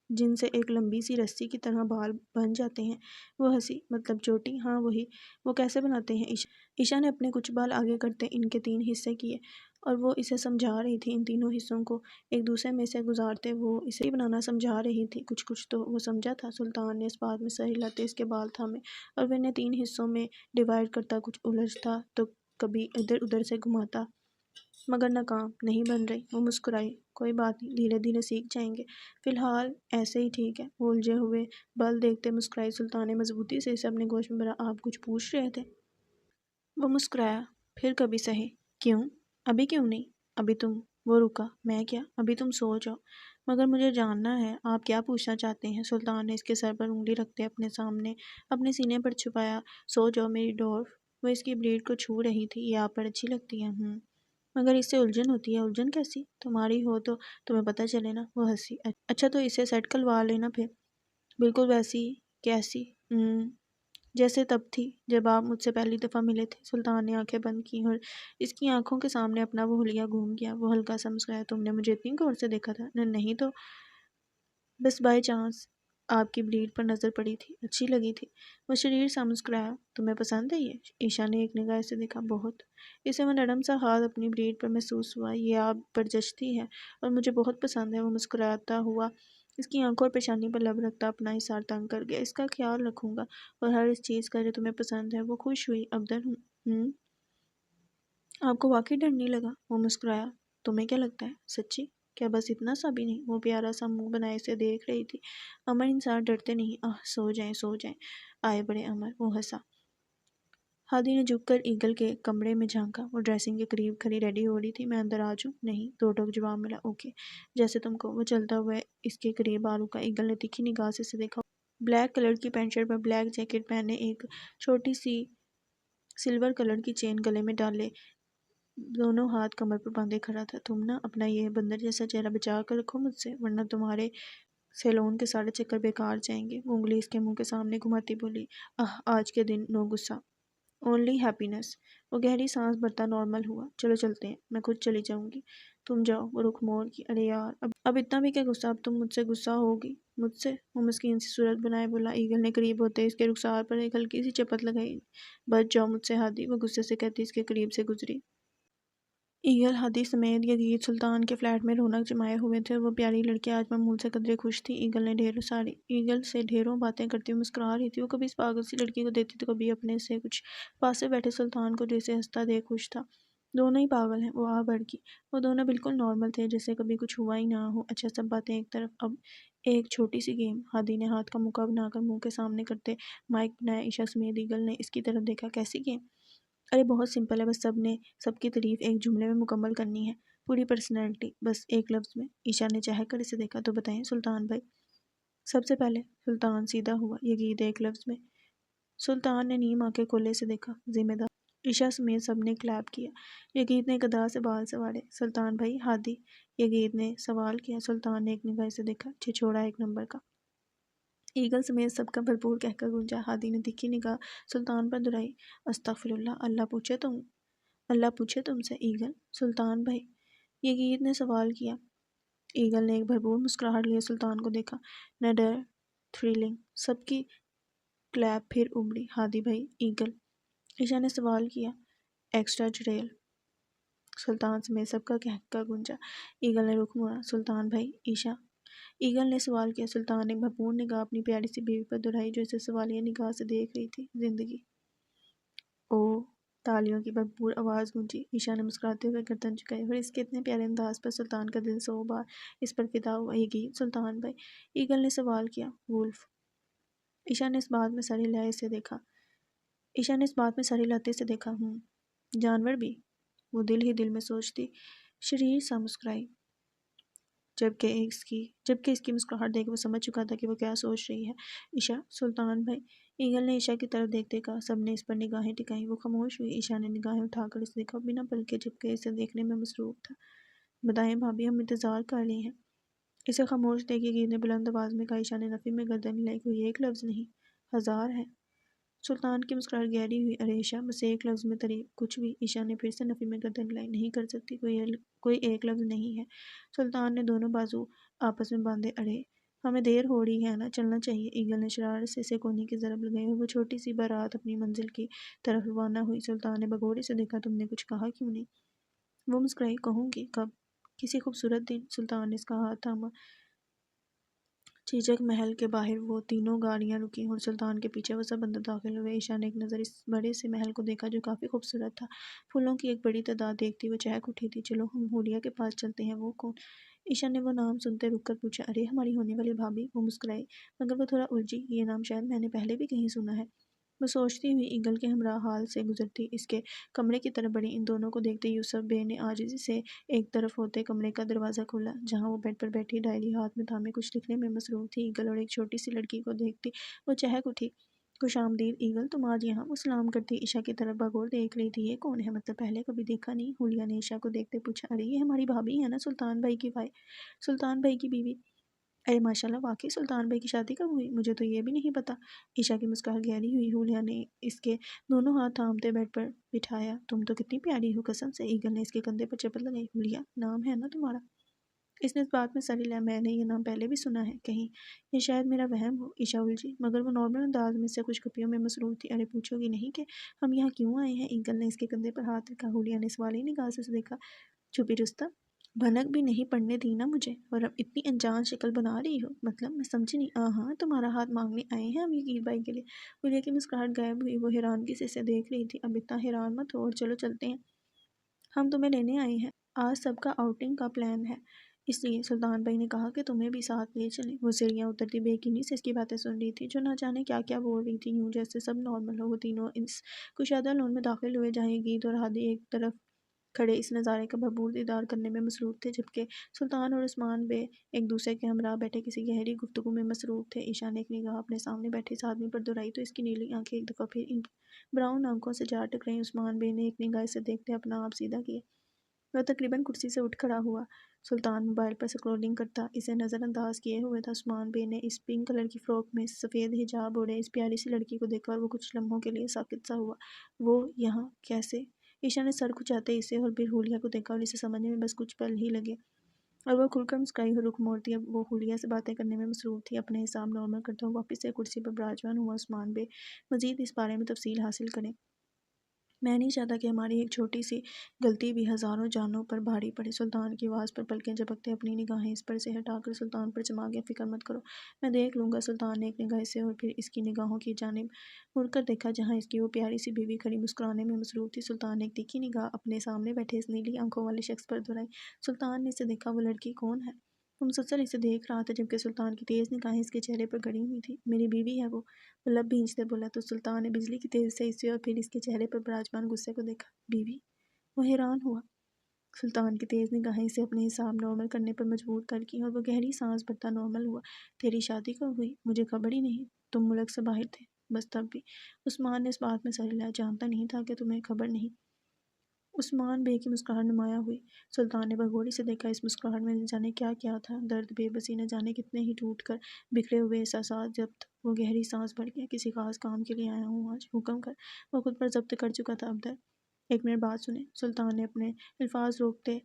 Speaker 1: جن سے ایک لمبی سی رسی کی طرح بال بن جاتے ہیں؟ وہ ہنسی۔ مطلب چوٹی؟ ہاں وہی۔ وہ کیسے بناتے ہیں؟ عائشہ نے اپنے کچھ بال آگے کرتے ان کے 3 حصے کیے اور وہ اسے سمجھا رہی تھی۔ ان تینوں حصوں کو ایک دوسرے میں سے گزارتے وہ اسے بنانا سمجھا رہی تھی۔ کچھ تو وہ سمجھا تھا۔ سلطان نے اس بات میں سر ہلاتے اس کے بال تھامے اور وہ انہیں 3 حصوں میں ڈیوائیڈ کرتا کچھ الجھتا تو کبھی ادھر ادھر سے گھماتا، مگر ناکام نہیں بن رہی۔ وہ مسکرائی۔ کوئی بات نہیں، دھیرے دھیرے سیکھ جائیں گے، فی الحال ایسے ہی ٹھیک ہے۔ وہ الجھے ہوئے بال دیکھتے مسکرائی۔ سلطان نے مضبوطی سے اسے اپنے گوش میں بھرا۔ آپ کچھ پوچھ رہے تھے؟ وہ مسکرایا۔ پھر کبھی سہی۔ کیوں؟ ابھی کیوں نہیں؟ ابھی تم، وہ رکا۔ میں کیا؟ ابھی تم سو جاؤ۔ مگر مجھے جاننا ہے آپ کیا پوچھنا چاہتے ہیں۔ سلطان نے اس کے سر پر انگلی رکھتے اپنے سامنے اپنے سینے پر چھپایا۔ سو جاؤ میری ڈورف۔ وہ اس کی بریڈ کو چھو رہی تھی۔ یہ آپ پر اچھی لگتی ہے؟ مگر اس سے الجھن ہوتی ہے۔ الجھن کیسی؟ تمہاری ہو تو تمہیں پتہ چلے نا۔ وہ ہنسی۔ اچھا تو اسے سیٹ کلوا لینا پھر۔ بالکل ویسی کیسی؟ جیسے تب تھی جب آپ مجھ سے پہلی دفعہ ملے تھے۔ سلطان نے آنکھیں بند کی اور اس کی آنکھوں کے سامنے اپنا وہ حلیہ گھوم گیا۔ وہ ہلکا سا مسکرایا۔ تم نے مجھے اتنی غور سے دیکھا تھا؟ نہیں تو بس بائی چانس آپ کی بریڈ پر نظر پڑی تھی، اچھی لگی تھی۔ وہ شریر سا مسکرایا۔ تمہیں پسند ہے یہ؟ عائشہ نے ایک نگاہ سے دیکھا۔ بہت۔ اسے وہ نرم سا ہاتھ اپنی بریڈ پر محسوس ہوا۔ یہ آپ پر جچتی ہے اور مجھے بہت پسند ہے۔ وہ مسکراتا ہوا اس کی آنکھوں اور پیشانی پر لب رکھتا اپنا اظہار تنگ کر گیا۔ اس کا خیال رکھوں گا اور ہر اس چیز کا جو تمہیں پسند ہے۔ وہ خوش ہوئی۔ اب ڈر آپ کو واقعی ڈر نہیں لگا؟ وہ مسکرایا۔ تمہیں کیا لگتا ہے؟ سچی؟ کیا بس اتنا سا بھی نہیں؟ وہ پیارا سا منہ بنائے اسے دیکھ رہی تھی۔ امر انسان ڈرتے نہیں۔ سو جائیں سو جائیں، آئے بڑے امر۔ وہ ہنسا۔ ہادی نے جھک کر ایگل کے کمرے میں جھانکا۔ وہ ڈریسنگ کے قریب کھڑی ریڈی ہو رہی تھی۔ میں اندر آ جاؤں؟ نہیں، 2 ٹوک جواب ملا۔ اوکے، جیسے تم کو۔ وہ چلتا ہوا اس کے قریب آ رکا۔ ایگل نے تیکھی نگاہ سے اسے دیکھا۔ بلیک کلر کی پینٹ شرٹ پر بلیک جیکٹ پہنے، ایک چھوٹی سی سلور کلر کی چین گلے میں ڈالے، دونوں ہاتھ کمر پر باندھے کھڑا تھا۔ تم نا اپنا یہ بندر جیسا چہرہ بچا کر رکھو مجھ سے، ورنہ تمہارے سیلون کے سارے چکر بیکار جائیں گے۔ وہ انگلی اس کے منہ کے سامنے گھماتی بولی۔ آج کے دن نو غصہ، اونلی ہیپینس۔ وہ گہری سانس بھرتا نارمل ہوا۔ چلو چلتے ہیں، میں خود چلی جاؤں گی، تم جاؤ۔ وہ رخ موڑ کی۔ ارے یار، اب اتنا بھی کیا غصہ؟ اب تم مجھ سے غصہ ہوگی؟ مجھ سے؟ وہ مسکین سی صورت بنائے بولا۔ ایگل نے قریب ہوتے اس کے رخسار پر ایک ہلکی سی چپت لگائی۔ بچ جاؤ مجھ سے ہادی، وہ غصے سے کہتی اس کے قریب سے گزری۔ ایگل ہادی سمیت یزید سلطان کے فلیٹ میں رونق جمائے ہوئے تھے اور وہ پیاری لڑکی آج معمول سے قدرے خوش تھی۔ ایگل سے ڈھیروں باتیں کرتی ہوئی مسکرا رہی تھی۔ وہ کبھی اس پاگل سی لڑکی کو دیکھتی تو کبھی اپنے سے کچھ پاس سے بیٹھے سلطان کو جسے ہنستا دیکھ خوش تھا۔ دونوں ہی پاگل ہیں، وہ بڑکی۔ وہ دونوں بالکل نارمل تھے، جیسے کبھی کچھ ہوا ہی نہ ہو۔ اچھا سب باتیں ایک طرف، اب ایک چھوٹی سی گیم، ہادی نے ہاتھ کا مکہ بنا کر منہ کے سامنے کرتے مائک بنایا۔ عشا سمیت ایگل نے اس کی طرف دیکھا۔ کیسی گیم؟ ارے بہت سمپل ہے، بس سب کی تعریف ایک جملے میں مکمل کرنی ہے، پوری پرسنالٹی بس ایک لفظ میں۔ عشا نے چہک کر اسے دیکھا۔ تو بتائیں سلطان بھائی۔ سب سے پہلے سلطان سیدھا ہوا، یہ گیت ایک لفظ میں۔ سلطان نے نیم آنکھیں کھولے سے دیکھا۔ ذمہ دار۔ عشا سمیت سب نے کلیپ کیا۔ یگید نے گدا سے بال سنوارے۔ سلطان بھائی ہادی؟ یگید نے سوال کیا۔ سلطان نے ایک نگاہ سے دیکھا۔ چھچوڑا 1 نمبر کا۔ ایگل سمیت سب کا بھرپور کہکہ گونجا۔ ہادی نے تیکھی نگاہ سلطان پر دہرائی۔ استغفراللہ، اللہ پوچھے تم سے ایگل۔ سلطان بھائی؟ یگید نے سوال کیا۔ ایگل نے ایک بھرپور مسکراہٹ لیے سلطان کو دیکھا۔ نڈر تھرلنگ۔ سب کی کلیپ پھر ابڑی۔ ہادی بھائی؟ ایگل۔ عشا نے سوال کیا۔ ایکسٹرا جریل۔ سلطان سمیت سب کا کہکہ گونجا۔ ایگل نے رخ موڑا۔ سلطان بھائی؟ عشا۔ ایگل نے سوال کیا۔ سلطان نے ایک بھرپور نگاہ اپنی پیاری سی بیوی پر دہرائی جو اسے سوالیہ نگاہ سے دیکھ رہی تھی۔ زندگی۔ اوہ! تالیوں کی بھرپور آواز گونجی۔ عشا نے مسکراتے ہوئے گردن جھکائی اور اس کے اتنے پیارے انداز پر سلطان کا دل 100 بار اس پر فدا ہوا۔ یگید۔ سلطان بھائی؟ ایگل نے سوال کیا۔ وولف۔ عشا نے اس بات میں سر ہلاتے سے دیکھا۔ جانور بھی؟ وہ دل ہی دل میں سوچتی شریر سا مسکرائی، جبکہ اس کی مسکراہٹ دیکھ وہ سمجھ چکا تھا کہ وہ کیا سوچ رہی ہے۔ عشا۔ سلطان بھائی؟ ایگل نے عشا کی طرف دیکھتے کہا۔ سب نے اس پر نگاہیں ٹکائیں۔ وہ خاموش ہوئی۔ عشا نے نگاہیں اٹھا کر اسے دیکھا، بنا پلکے جھپکے اسے دیکھنے میں مصروف تھا۔ بتائیں بھابھی، ہم انتظار کر رہے ہیں۔ اسے خاموش دیکھ یگید نے بلند آواز میں کہا۔ عشا نے نفی میں گردن ہلائی۔ کوئی ایک لفظ نہیں، 1000 ہے۔ سلطان کی مسکراہٹ گہری ہوئی۔ ارے عشا، بس ایک لفظ میں تعریف کچھ بھی۔ عشا نے پھر سے نفی میں گردن ہلائی۔ نہیں کر سکتی، کوئی ایک لفظ نہیں ہے۔ سلطان نے دونوں بازو آپس میں باندھے۔ ارے ہمیں دیر ہو رہی ہے نا، چلنا چاہیے۔ ایگل نے شرارت سے اسے کونے کی ضرب لگائی اور وہ چھوٹی سی بارات اپنی منزل کی طرف روانہ ہوئی۔ سلطان نے بغور سے دیکھا۔ تم نے کچھ کہا کیوں نہیں؟ وہ مسکرائی۔ کہوں گی، کب؟ کسی خوبصورت دن۔ سلطان نے اس کا ہاتھ تھاما۔ چیچک محل کے باہر وہ تینوں گاڑیاں رکیں اور سلطان کے پیچھے وہ سب اندر داخل ہوئے۔ عشا نے ایک نظر اس بڑے سے محل کو دیکھا جو کافی خوبصورت تھا۔ پھولوں کی ایک بڑی تعداد دیکھتی وہ چہک اٹھی تھی۔ چلو ہم حولیہ کے پاس چلتے ہیں۔ وہ کون؟ عشا نے وہ نام سنتے رک کر پوچھا۔ ارے ہماری ہونے والی بھابھی۔ وہ مسکرائی، مگر وہ تھوڑا الجھی۔ یہ نام شاید میں نے پہلے بھی کہیں سنا ہے۔ وہ سوچتی ہوئی ایگل کے ہمراہ ہال سے گزرتی اس کے کمرے کی طرف بڑھی۔ ان دونوں کو دیکھتے یوسف بے نے عاجزی سے ایک طرف ہوتے کمرے کا دروازہ کھولا جہاں وہ بیڈ پر بیٹھی ڈائری ہاتھ میں تھامے کچھ لکھنے میں مصروف تھی۔ ایگل اور ایک چھوٹی سی لڑکی کو دیکھتی وہ چہک اٹھی۔ خوش آمدید ایگل، تم آج یہاں؟ وہ سلام کرتی عشا کی طرف بغور دیکھ رہی تھی۔ یہ کون ہے؟ مطلب پہلے کبھی دیکھا نہیں۔ حولیہ نے عشا کو دیکھتے پوچھا۔ ارے یہ ہماری بھابھی ہے نا، سلطان بھائی کی بیوی۔ ارے ماشاءاللہ، واقعی سلطان بھائی کی شادی کب ہوئی؟ مجھے تو یہ بھی نہیں پتا۔ عشا کی مسکراہٹ گہری ہوئی۔ حولیہ نے اس کے دونوں ہاتھ تھامتے بیڈ پر بٹھایا۔ تم تو کتنی پیاری ہو قسم سے۔ ایگل نے اس کے کندھے پر چپت لگائی۔ حولیہ نام ہے نا تمہارا؟ اس نے اس بات میں سر ہلایا۔ میں نے یہ نام پہلے بھی سنا ہے کہیں، یہ شاید میرا وہم ہو۔ عشا الجھی، مگر وہ نارمل انداز میں سے خوش گپیوں میں مصروف تھی۔ ارے پوچھو گی نہیں کہ ہم یہاں کیوں آئے ہیں؟ ایگل نے اس کے کندھے پر ہاتھ رکھا۔ حولیہ نے سوالی نگاہ سے دیکھا۔ چھپی رستم، بھنک بھی نہیں پڑنے دی نا مجھے، اور اب اتنی انجان شکل بنا رہی ہو، مطلب میں سمجھی نہیں۔ ہاں تمہارا ہاتھ مانگنے آئے ہیں ہم یگید بھائی کے لیے۔ حولیہ کی مسکراہٹ غائب ہوئی۔ وہ حیرانگی سے اسے دیکھ رہی تھی۔ اب اتنا حیران مت ہو اور چلو چلتے ہیں، ہم تمہیں لینے آئے ہیں۔ آج سب کا آؤٹنگ کا پلان ہے، اس لیے سلطان بھائی نے کہا کہ تمہیں بھی ساتھ لے چلیں۔ وہ سیڑھیاں اترتی بے یقینی سے اس کی باتیں سن رہی تھی جو نہ جانے کیا کیا بول رہی تھی، یوں جیسے سب نارمل ہو۔ وہ تینوں اس کشادہ لون میں داخل ہوئے جہاں یگید اور ہادی ایک طرف کھڑے اس نظارے کا بھرپور دیدار کرنے میں مصروف تھے، جبکہ سلطان اور عثمان بے ایک دوسرے کے ہمراہ بیٹھے کسی گہری گفتگو میں مصروف تھے۔ عشا نے ایک نگاہ اپنے سامنے بیٹھے اس آدمی پر دہرائی تو اس کی نیلی آنکھیں ایک دفعہ پھر ان براؤن آنکھوں سے جا ٹکرائیں۔ عثمان بے نے ایک نگاہ اسے دیکھتے اپنا آپ سیدھا کیا۔ وہ تقریباً کرسی سے اٹھ کھڑا ہوا۔ سلطان موبائل پر سکرولنگ کرتا اسے نظر انداز کیے ہوئے تھا۔ عثمان بے نے اس پنک کلر کی فراک میں سفید حجاب اوڑھے اس پیاری سی لڑکی کو دیکھا اور وہ کچھ لمحوں کے لیے ساکت سا ہوا۔ وہ یہاں کیسے؟ عشا نے سر کھچاتے اسے اور پھر حولیہ کو دیکھا اور اسے سمجھنے میں بس کچھ پل ہی لگے اور وہ کھل کر مسکرائی اور رخ موڑتی۔ اب وہ حولیہ سے باتیں کرنے میں مصروف تھی۔ اپنے حساب نارمل کرتا ہوا واپس سے کرسی پر براجمان ہوا۔ عثمان بے مزید اس بارے میں تفصیل حاصل کریں۔ میں نہیں چاہتا کہ ہماری ایک چھوٹی سی غلطی بھی ہزاروں جانوں پر بھاری پڑے۔ سلطان کی آواز پر پلکیں جھپکتے اپنی نگاہیں اس پر سے ہٹا کر سلطان پر چما گیا۔ فکر مت کرو، میں دیکھ لوں گا۔ سلطان نے ایک نگاہ اسے اور پھر اس کی نگاہوں کی جانب مڑ کر دیکھا جہاں اس کی وہ پیاری سی بیوی کھڑی مسکرانے میں مصروف تھی۔ سلطان نے ایک تیکھی نگاہ اپنے سامنے بیٹھے اس نیلی آنکھوں والے شخص پر دہرائی۔ سلطان نے اسے دیکھا۔ وہ لڑکی کون ہے؟ مسلسل اسے دیکھ رہا تھا جبکہ سلطان کی تیز نگاہیں اس کے چہرے پر گڑی ہوئی تھی۔ میری بیوی ہے وہ لب بھینچتے بولا تو سلطان نے بجلی کی تیزی سے اسے اور پھر اس کے چہرے پر براجمان غصے کو دیکھا۔ بیوی؟ وہ حیران ہوا۔ سلطان کی تیز نگاہیں اسے اپنے حساب نارمل کرنے پر مجبور کر کی اور وہ گہری سانس بھرتا نارمل ہوا۔ تیری شادی کب ہوئی؟ مجھے خبر ہی نہیں، تم ملک سے باہر تھے۔ بس تب بھی عثمان نے اس بات میں سر ہلایا، جانتا نہیں تھا کہ تمہیں خبر نہیں۔ عثمان بے کی مسکراہٹ نمایاں ہوئی۔ سلطان نے بغوری سے دیکھا، اس مسکراہٹ میں نہ جانے کیا کیا تھا، درد، بے بسی، نہ جانے کتنے ہی ٹوٹ کر بکھرے ہوئے احساسات۔ ضبط۔ وہ گہری سانس بھر گیا، کسی خاص کام کے لیے آیا ہوں آج، حکم کر۔ وہ خود پر ضبط کر چکا تھا ابدر۔ ایک منٹ بات سنیں۔ سلطان نے اپنے الفاظ روکتے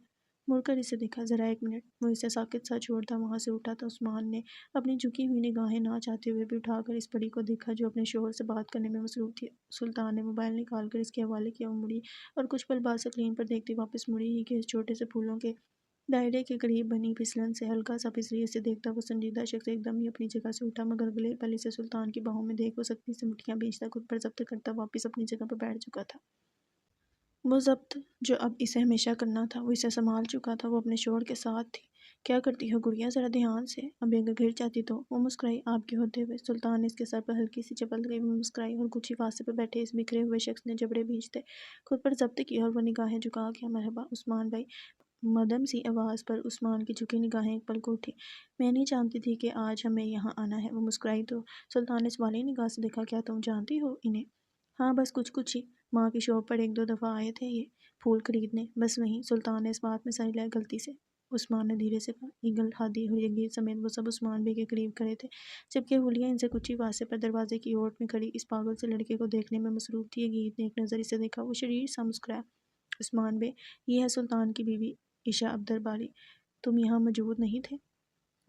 Speaker 1: مڑ کر اسے دیکھا، ذرا ایک منٹ۔ وہ اسے ساکت سا چھوڑتا وہاں سے اٹھا تو عثمان نے اپنی جھکی ہوئی نگاہیں نہ چاہتے ہوئے بھی اٹھا کر اس پری کو دیکھا جو اپنے شوہر سے بات کرنے میں مصروف تھی۔ سلطان نے موبائل نکال کر اس کے حوالے کیا، وہ مڑی اور کچھ پل بعد اسکرین پر دیکھتی واپس مڑی ہی کہ اس چھوٹے سے پھولوں کے دائرے کے قریب بنی پھسلن سے ہلکا سا پھسلی اسے دیکھتا وہ سنجیدہ شخص ایک دم ہی اپنی جگہ سے اٹھا، مگر اگلے پل اسے سلطان کی باہوں میں دیکھ وہ سختی سے مٹھیاں بھینچتا خود پر ضبط کرتا واپس اپنی جگہ پر بیٹھ چکا تھا۔ وہ ضبط جو اب اسے ہمیشہ کرنا تھا وہ اسے سنبھال چکا تھا۔ وہ اپنے شوہر کے ساتھ تھی۔ کیا کرتی ہو گڑیا، ذرا دھیان سے، اب اگر گر جاتی تو۔ وہ مسکرائی آپ کے ہوتے ہوئے۔ سلطان نے اس کے سر پر ہلکی سی چپل گئی، وہ مسکرائی اور کچھ ہی فاصلے پر بیٹھے اس بکھرے ہوئے شخص نے جبڑے بھینچتے خود پر ضبط کیا اور وہ نگاہیں جھکا گیا۔ مرحبا عثمان بھائی، مدھم سی آواز پر عثمان کی جھکی نگاہیں ایک پل کو اٹھی۔ میں نہیں جانتی تھی کہ آج ہمیں یہاں آنا ہے۔ وہ مسکرائی تو سلطان نے سوالی نگاہ سے دیکھا، کیا تم جانتی ہو انہیں؟ ہاں بس کچھ ہی، ماں کی شاپ پر ایک دو دفعہ آئے تھے یہ پھول خریدنے، بس وہیں۔ سلطان نے اس بات میں سر ہلایا، غلطی سے، عثمان نے دھیرے سے کہا۔ ایگل، ہادی اور یگیر سمیت وہ سب عثمان بے کے قریب کھڑے تھے جبکہ حلیہ ان سے کچھ ہی فاصلے پر دروازے کی اوٹ میں کھڑی اس پاگل سے لڑکے کو دیکھنے میں مصروف تھی۔ یگیر نے ایک نظر اسے دیکھا، وہ شریر سا مسکرایا۔ عثمان بے، یہ ہے سلطان کی بیوی عشا عبدر باری، تم یہاں موجود نہیں تھے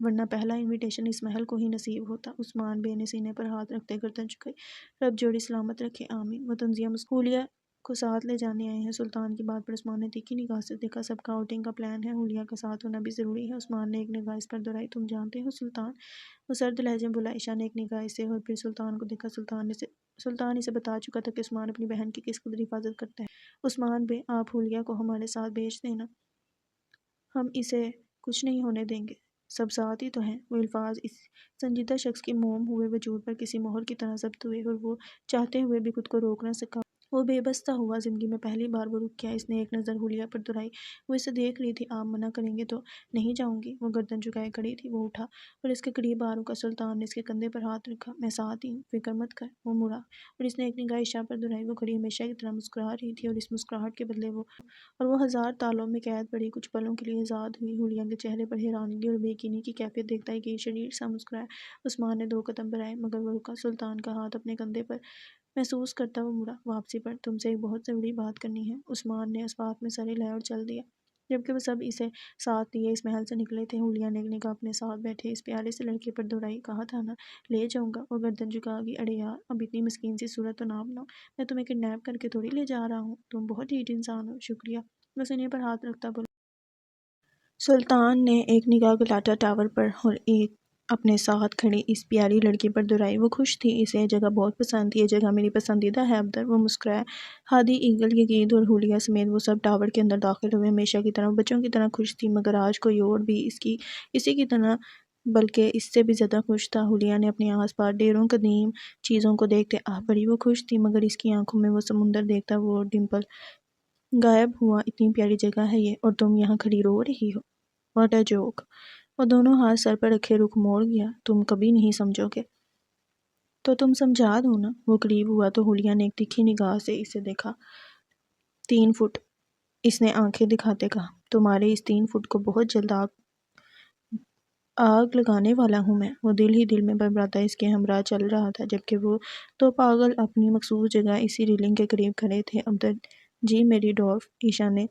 Speaker 1: ورنہ پہلا انویٹیشن اس محل کو ہی نصیب ہوتا۔ عثمان بے نے سینے پر ہاتھ رکھتے گردن جھکائی، رب جوڑی سلامت رکھے، آمین۔ وہ تنزیہ حلیہ کو ساتھ لے جانے آئے ہیں۔ سلطان کی بات پر عثمان نے تیکھی نگاہ سے دیکھا، سب کا آؤٹنگ کا پلان ہے، حلیہ کا ساتھ ہونا بھی ضروری ہے۔ عثمان نے ایک نگاہ اس پر دہرائی، تم جانتے ہو سلطان؟ وہ سرد لہجے میں بولا۔ عشا نے ایک نگاہ اسے اور پھر سلطان کو دیکھا۔ سلطان اسے بتا چکا تھا کہ عثمان اپنی بہن کی کس قدر حفاظت کرتا ہے۔ عثمان بے، آپ حلیہ کو ہمارے ساتھ بھیج دینا، ہم اسے کچھ نہیں ہونے دیں گے، سب ساتھ ہی تو ہیں۔ وہ الفاظ اس سنجیدہ شخص کے موم ہوئے وجود پر کسی مہر کی طرح ضبط ہوئے اور وہ چاہتے ہوئے بھی خود کو روک نہ سکا۔ وہ بے بس سا ہوا، زندگی میں پہلی بار وہ رک گیا۔ اس نے ایک نظر حلیہ پر دہرائی، وہ اسے دیکھ رہی تھی۔ آپ منع کریں گے تو نہیں جاؤں گی۔ وہ گردن جھکائے کھڑی تھی۔ وہ اٹھا اور اس کے قریب آ رکا۔ سلطان نے اس کے کندھے پر ہاتھ رکھا، میں ساتھ ہی ہوں، فکر مت کر۔ وہ مڑا اور اس نے ایک نگاہ عشا پر دہرائی، وہ کھڑی ہمیشہ کی طرح مسکرا رہی تھی اور اس مسکراہٹ کے بدلے وہ ہزار تالوں میں قید پڑی کچھ پلوں کے لیے آزاد ہوئی۔ حلیہ کے چہرے پر حیرانگی اور بے یقینی کی کیفیت دیکھتا ہی کہ شریر سا مسکرایا۔ عثمان نے 2 قدم بڑھائے مگر وہ رکا۔ سلطان کا ہاتھ اپنے کندھے پر محسوس کرتا وہ مڑا، واپسی پر تم سے ایک بہت ضروری بات کرنی ہے۔ عثمان نے اس بات میں سر ہلایا اور چل دیا جبکہ وہ سب اسے ساتھ لیے اس محل سے نکلے تھے۔ حلیہ نے ایک نگاہ اپنے ساتھ بیٹھے اس پیارے سے لڑکے پر دہرائی، کہا تھا نا لے جاؤں گا۔ وہ گردن جھکا گئی، اڑے یار اب اتنی مسکین سی صورت تو نہ بناؤ، میں تمہیں کڈنیپ کر کے تھوڑی لے جا رہا ہوں، تم بہت ڈھیٹ انسان ہو۔ شکریہ، وہ سینے پر ہاتھ رکھتا بولا۔ سلطان نے ایک نگاہ گلاٹا ٹاور پر اور ایک اپنے ساتھ کھڑی اس پیاری لڑکی پر دہرائی۔ وہ خوش تھی، اسے یہ جگہ بہت پسند تھی، یہ جگہ میری پسندیدہ ہے ابدر۔ وہ مسکرایا۔ ہادی، ایگل، یگید اور حلیہ سمیت وہ سب ٹاور کے اندر داخل ہوئے، ہمیشہ کی طرح وہ بچوں کی طرح خوش تھی، مگر آج کوئی اور بھی اسی کی طرح بلکہ اس سے بھی زیادہ خوش تھا۔ حلیہ نے اپنے آس پاس ڈھیروں قدیم چیزوں کو دیکھتے بڑی وہ خوش تھی، مگر اس کی آنکھوں میں وہ سمندر دیکھتا وہ ڈمپل غائب ہوا۔ اتنی پیاری جگہ ہے یہ اور تم یہاں کھڑی رو رہی ہو، واٹ اے جوک۔ وہ دونوں ہاتھ سر پر رکھے رخ موڑ گیا، تم کبھی نہیں سمجھو گے تو تم سمجھا دو نا۔ وہ قریب ہوا تو حلیہ نے ایک تیکھی نگاہ سے اسے دیکھا۔ 3 فٹ، اس نے آنکھیں دکھاتے کہا، تمہارے اس 3 فٹ کو بہت جلد آگ لگانے والا ہوں میں۔ وہ دل ہی دل میں بھربھراتا اس کے ہمراہ چل رہا تھا جبکہ وہ 2 پاگل اپنی مخصوص جگہ اسی ریلنگ کے قریب کھڑے تھے۔ عبدر جی میری ڈورف، عشا نے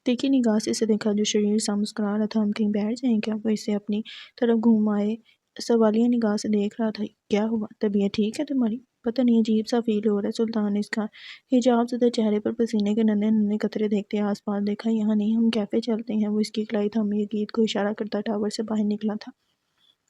Speaker 1: تیکھی نگاہ سے اسے دیکھا جو شریر سا مسکرا رہا تھا، ہم کہیں بیٹھ جائیں کیا؟ وہ اسے اپنی طرف گھمائے سوالیہ نگاہ سے دیکھ رہا تھا، کیا ہوا، طبیعت ٹھیک ہے تمہاری؟ پتہ نہیں عجیب سا فیل ہو رہا ہے۔ سلطان نے اس کا حجاب زدہ چہرے پر پسینے کے ننھے ننھے قطرے دیکھتے آس پاس دیکھا، یہاں نہیں، ہم کیفے چلتے ہیں۔ وہ اس کی کلائی تھامے یگید کو اشارہ کرتا ٹاور سے باہر نکلا تھا۔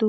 Speaker 1: 2।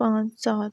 Speaker 1: 5, 7।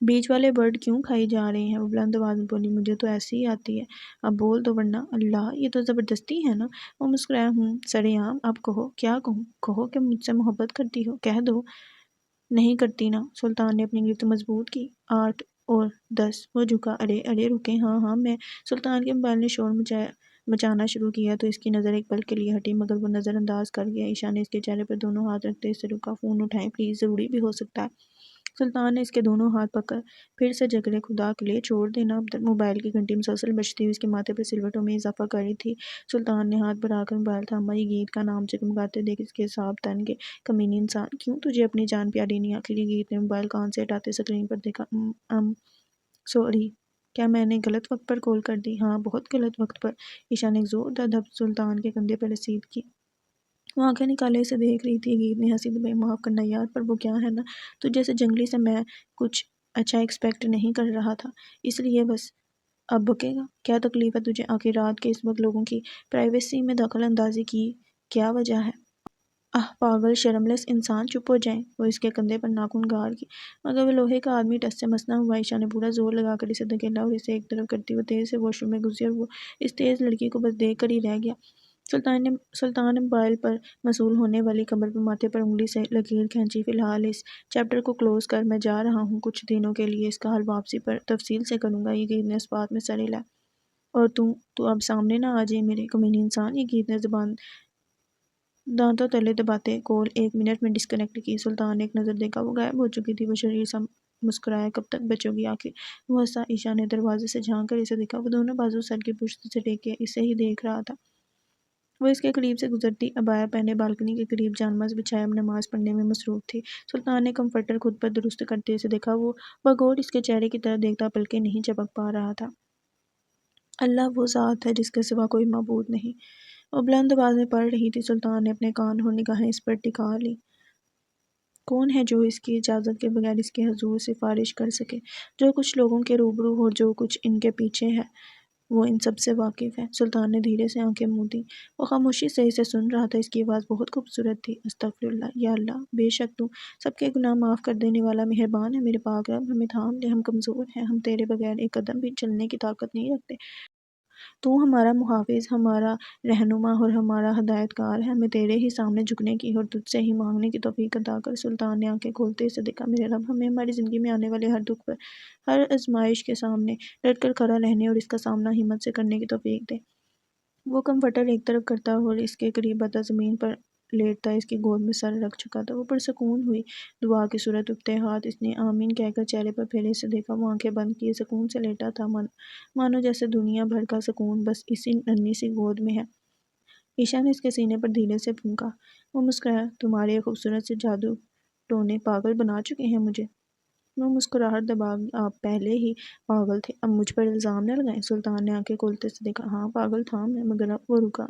Speaker 1: بیچ والے ورڈ کیوں کھائی جا رہے ہیں؟ وہ بلند آواز میں بولی، مجھے تو ایسی ہی آتی ہے، اب بول دو ورنہ۔ اللہ، یہ تو زبردستی ہے نا؟ وہ مسکرایا، سرے عام، اب کہو، کیا کہوں؟ کہو کہ مجھ سے محبت کرتی ہو، کہہ دو۔ نہیں کرتی نا؟ سلطان نے اپنی گرفت مضبوط کی۔ 8 اور 10۔ وہ جھکا، ارے ارے رکیں، ہاں ہاں میں۔ سلطان کے موبائل نے شور مچانا شروع کیا تو اس کی نظر ایک پل کے لیے ہٹی، مگر وہ نظر انداز کر گیا۔ عائشہ نے اس کے چہرے پر دونوں ہاتھ رکھتے اس سے روکا۔ فون اٹھائیں پلیز، ضروری بھی ہو سکتا ہے۔ سلطان نے اس کے دونوں ہاتھ پکڑ پھر سے جگڑے، خدا کے لیے چھوڑ دینا عبدل۔ موبائل کی گھنٹی مسلسل بجتی ہوئی اس کے ماتھے پر سلوٹوں میں اضافہ کر رہی تھی۔ سلطان نے ہاتھ بڑھا کر موبائل تھاما۔ یہ گیت کا نام جگمگاتے دیکھ اس کے اعصاب تن گئے۔ کمینی انسان، کیوں تجھے اپنی جان پیاری نہیں؟ آخر یہ گیت نے موبائل کان سے ہٹاتے سکرین پر دیکھا۔ سوری، کیا میں نے غلط وقت پر کال کر دی؟ ہاں، بہت غلط وقت پر۔ عائشہ نے ایک زوردار دھپ سلطان کے کندھے پر رسید کی۔ وہ آنکھیں نکالے اسے دیکھ رہی تھی۔ گیت نے ہنسی دبائی، معاف کرنا یار، پر وہ کیا ہے نا، تو جیسے جنگلی سے میں کچھ اچھا ایکسپیکٹ نہیں کر رہا تھا، اس لیے بس۔ اب بکے گا؟ کیا تکلیف ہے تجھے؟ آخر رات کے اس وقت لوگوں کی پرائیویسی میں دخل اندازی کی کیا وجہ ہے؟ پاگل شرملیس انسان، چپ ہو جائیں۔ وہ اس کے کندھے پر ناخن گار کی، مگر وہ لوہے کا آدمی ٹس سے مس نہ ہوا۔ عائشہ نے پورا زور لگا کر اسے دھکیلا اور اسے ایک طرف کرتی وہ تیز سے واش روم میں گھسی اور وہ اس تیز لڑکی کو بس دیکھ کر ہی رہ گیا۔ سلطان نے موبائل پر موصول ہونے والی کمر پر ماتھے پر انگلی سے لکیر کھینچی۔ فی الحال اس چیپٹر کو کلوز کر میں جا رہا ہوں، کچھ دنوں کے لیے اس کا حل واپسی پر تفصیل سے کروں گا۔ یہ گیت نے اس بات میں سر ہلایا۔ اور تو اب سامنے نہ آ جائے میرے کمینی انسان۔ یہ گیت نے زبان دانتوں تلے دباتے کال 1 منٹ میں ڈسکنیکٹ کی۔ سلطان نے ایک نظر دیکھا، وہ غائب ہو چکی تھی۔ وہ شریر سا مسکرایا، کب تک بچو گی آخر؟ وہ ہنسا۔ عائشہ نے دروازے سے جھانک کر اسے دیکھا، وہ دونوں بازو سر کی پشت سے ٹیکے اسے ہی دیکھ رہا تھا۔ وہ اس کے قریب سے گزرتی، عبایا پہنے بالکنی کے قریب جانماز بچھائے اب نماز پڑھنے میں مصروف تھی۔ سلطان نے کمفرٹر خود پر درست کرتے اسے دیکھا، وہ بغور اس کے چہرے کی طرف دیکھتا پلکیں نہیں جھپک پا رہا تھا۔ اللہ وہ ذات ہے جس کے سوا کوئی معبود نہیں، وہ بلند آواز میں پڑھ رہی تھی۔ سلطان نے اپنے کان اور نگاہیں اس پر ٹکا لی۔ کون ہے جو اس کی اجازت کے بغیر اس کے حضور سفارش کر سکے؟ جو کچھ لوگوں کے روبرو اور جو کچھ ان کے پیچھے ہے، وہ ان سب سے واقف ہے۔ سلطان نے دھیرے سے آنکھیں موند دیں، وہ خاموشی سے اسے سن رہا تھا۔ اس کی آواز بہت خوبصورت تھی۔ استغفراللہ، یا اللہ، بے شک تو سب کے گناہ معاف کر دینے والا مہربان ہے۔ میرے پاک رب، ہمیں تھام لے، ہم کمزور ہیں، ہم تیرے بغیر ایک قدم بھی چلنے کی طاقت نہیں رکھتے۔ تو ہمارا محافظ، ہمارا رہنما اور ہمارا ہدایت کار ہے۔ ہمیں تیرے ہی سامنے جھکنے کی اور تجھ سے ہی مانگنے کی توفیق عطا کر۔ سلطان نے آنکھیں کھولتے اسے دیکھا، میرے رب، ہمیں ہماری زندگی میں آنے والے ہر دکھ پر، ہر آزمائش کے سامنے ڈٹ کر کھڑا رہنے اور اس کا سامنا ہمت سے کرنے کی توفیق دے۔ وہ کمفرٹر ایک طرف کرتا اور اس کے قریب آتا زمین پر لیٹتا اس کی گود میں سر رکھ چکا تھا۔ وہ پرسکون ہوئی، دعا کی صورت اٹھتے ہاتھ اس نے آمین کہہ کر چہرے پر پھیرے اسے دیکھا۔ وہ آنکھیں بند کیے سکون سے لیٹا تھا، مانو جیسے دنیا بھر کا سکون بس اسی ننھی سی گود میں ہے۔ عائشہ نے اس کے سینے پر دھیرے سے پھونکا۔ وہ مسکرایا، تمہارے یہ خوبصورت سے جادو ٹونے پاگل بنا چکے ہیں مجھے۔ وہ مسکراہٹ دبا گئی، آپ پہلے ہی پاگل تھے، اب مجھ پر الزام نہ لگائیں۔ سلطان نے آنکھیں کھولتے سے دیکھا، ہاں پاگل تھا میں، مگر اب وہ رکا۔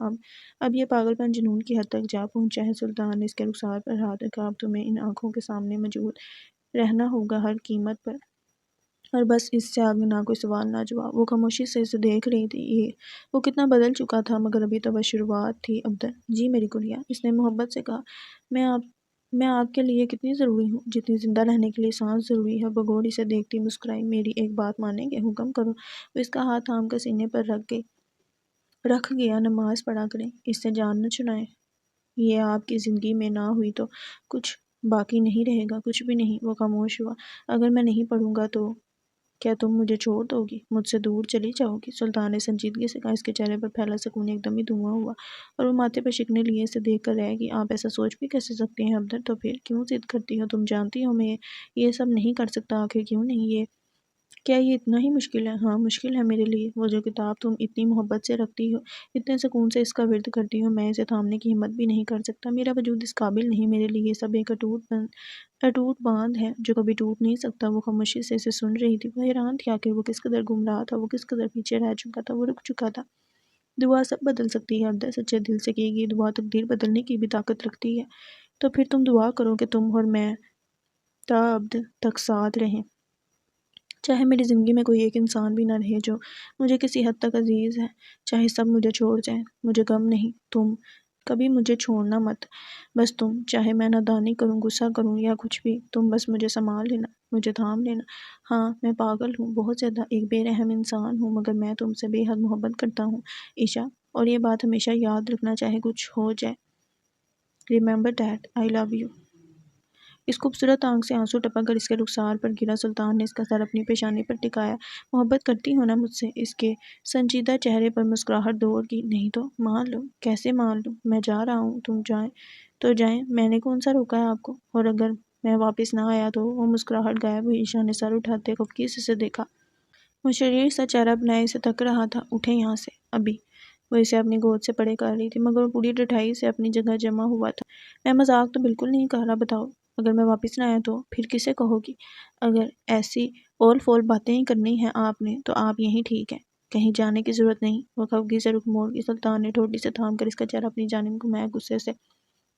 Speaker 1: اب یہ پاگل پن جنون کی حد تک جا پہنچا ہے۔ سلطان نے اس کے رخسار پر ہاتھ رکھا، اب تمہیں ان آنکھوں کے سامنے موجود رہنا ہوگا ہر قیمت پر، اور بس اس سے آگے نہ کوئی سوال نہ جواب۔ وہ خاموشی سے اسے دیکھ رہی تھی، وہ کتنا بدل چکا تھا، مگر ابھی تو بس شروعات تھی۔ عبدل جی میری گڑیا، اس نے محبت سے کہا، میں آپ کے لیے کتنی ضروری ہوں، جتنی زندہ رہنے کے لیے سانس ضروری ہے۔ بغور اسے دیکھتی مسکرائی، میری ایک بات مانیں گے؟ حکم کرو۔ وہ اس کا ہاتھ تھام کر سینے پر رکھ گیا، نماز پڑھا کریں، اس سے جان نہ چھڑائیں۔ یہ آپ کی زندگی میں نہ ہوئی تو کچھ باقی نہیں رہے گا، کچھ بھی نہیں۔ وہ خاموش ہوا، اگر میں نہیں پڑھوں گا تو کیا تم مجھے چھوڑ دو گی، مجھ سے دور چلی جاؤ گی؟ سلطان نے سنجیدگی سے کہا۔ اس کے چہرے پر پھیلا سکون ایک دم ہی دھواں ہوا اور وہ ماتھے پر شکنیں لیے اسے دیکھ کر رہ گئی۔ آپ ایسا سوچ بھی کیسے سکتے ہیں عبدل؟ تو پھر کیوں ضد کرتی ہو؟ تم جانتی ہو میں یہ سب نہیں کر سکتا، آخر کیوں نہیں؟ کیا یہ اتنا ہی مشکل ہے؟ ہاں مشکل ہے میرے لیے۔ وہ جو کتاب تم اتنی محبت سے رکھتی ہو، اتنے سکون سے اس کا ورد کرتی ہو، میں اسے تھامنے کی ہمت بھی نہیں کر سکتا۔ میرا وجود اس قابل نہیں، میرے لیے یہ سب ایک اٹوٹ باندھ ہے جو کبھی ٹوٹ نہیں سکتا۔ وہ خاموشی سے اسے سن رہی تھی، وہ حیران تھی آخر وہ کس قدر گم رہا تھا، وہ کس قدر پیچھے رہ چکا تھا، وہ رک چکا تھا۔ دعا سب بدل سکتی ہے عبدل، سچے دل سے کی گئی دعا تقدیر بدلنے کی بھی طاقت رکھتی ہے۔ تو پھر تم دعا کرو کہ تم اور میں تا ابد تک ساتھ رہیں، چاہے میری زندگی میں کوئی ایک انسان بھی نہ رہے جو مجھے کسی حد تک عزیز ہے، چاہے سب مجھے چھوڑ جائیں، مجھے غم نہیں، تم کبھی مجھے چھوڑنا مت، بس تم، چاہے میں نادانی کروں، غصہ کروں یا کچھ بھی، تم بس مجھے سنبھال لینا، مجھے تھام لینا۔ ہاں میں پاگل ہوں، بہت زیادہ ایک بے رحم انسان ہوں، مگر میں تم سے بے حد محبت کرتا ہوں عشا، اور یہ بات ہمیشہ یاد رکھنا چاہے کچھ ہو جائے۔ Remember that I love you. اس خوبصورت آنکھ سے آنسو ٹپک کر اس کے رخسار پر گرا۔ سلطان نے اس کا سر اپنی پیشانی پر ٹکایا۔ محبت کرتی ہو نا مجھ سے؟ اس کے سنجیدہ چہرے پر مسکراہٹ دوڑ گئی۔ نہیں تو مان لو۔ کیسے مان لوں؟ میں جا رہا ہوں، تم جائیں تو جائیں، میں نے کون سا روکا ہے آپ کو؟ اور اگر میں واپس نہ آیا تو؟ وہ مسکراہٹ غائب ہوئی۔ عشا نے سر اٹھاتے خفگی سے دیکھا۔ وہ شریر سا چہرہ بنائے اسے تک رہا تھا۔ اٹھے یہاں سے ابھی۔ وہ اسے اپنی گود سے پڑے کر رہی تھی، مگر وہ پوری ڈٹھائی سے اپنی جگہ جمع ہوا تھا۔ میں مذاق تو بالکل نہیں کر رہا، بتاؤ اگر میں واپس نہ آیا تو پھر کسے کہو گی؟ اگر ایسی اول فول باتیں ہی کرنی ہیں آپ نے تو آپ یہیں ٹھیک ہے، کہیں جانے کی ضرورت نہیں۔ وہ خفگی سے رخ موڑ گئی۔ سلطان نے ٹھوڑی سے تھام کر اس کا چہرہ اپنی جانب گھمایا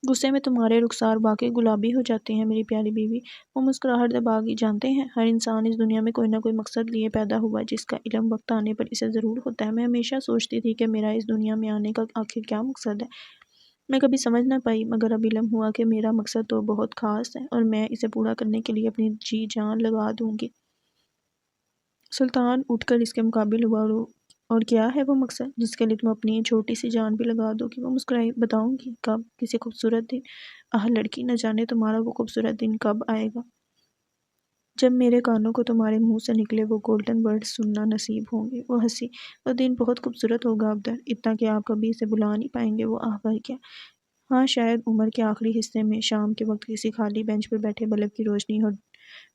Speaker 1: غصے میں تمہارے رخسار واقعی گلابی ہو جاتے ہیں میری پیاری بیوی۔ وہ مسکراہٹ دبا گئی۔ جانتے ہیں ہر انسان اس دنیا میں کوئی نہ کوئی مقصد لیے پیدا ہوا جس کا علم وقت آنے پر اسے ضرور ہوتا ہے۔ میں ہمیشہ سوچتی تھی کہ میرا اس دنیا میں آنے کا آخر کیا مقصد ہے، میں کبھی سمجھ نہ پائی، مگر اب علم ہوا کہ میرا مقصد تو بہت خاص ہے اور میں اسے پورا کرنے کے لیے اپنی جی جان لگا دوں گی۔ سلطان اٹھ کر اس کے مقابل ہوا۔ اور کیا ہے وہ مقصد جس کے لیے تم اپنی چھوٹی سی جان بھی لگا دو گی؟ وہ مسکرائی۔ بتاؤں گی کب؟ کسی خوبصورت دن۔ لڑکی، نہ جانے تمہارا وہ خوبصورت دن کب آئے گا جب میرے کانوں کو تمہارے منہ سے نکلے وہ گولڈن ورڈ سننا نصیب ہوں گے۔ وہ ہنسی۔ وہ دن بہت خوبصورت ہوگا ابدر، اتنا کہ آپ کبھی اسے بھلا نہیں پائیں گے۔ وہ بھر گیا۔ ہاں شاید عمر کے آخری حصے میں شام کے وقت کسی خالی بینچ پر بیٹھے بلب کی روشنی اور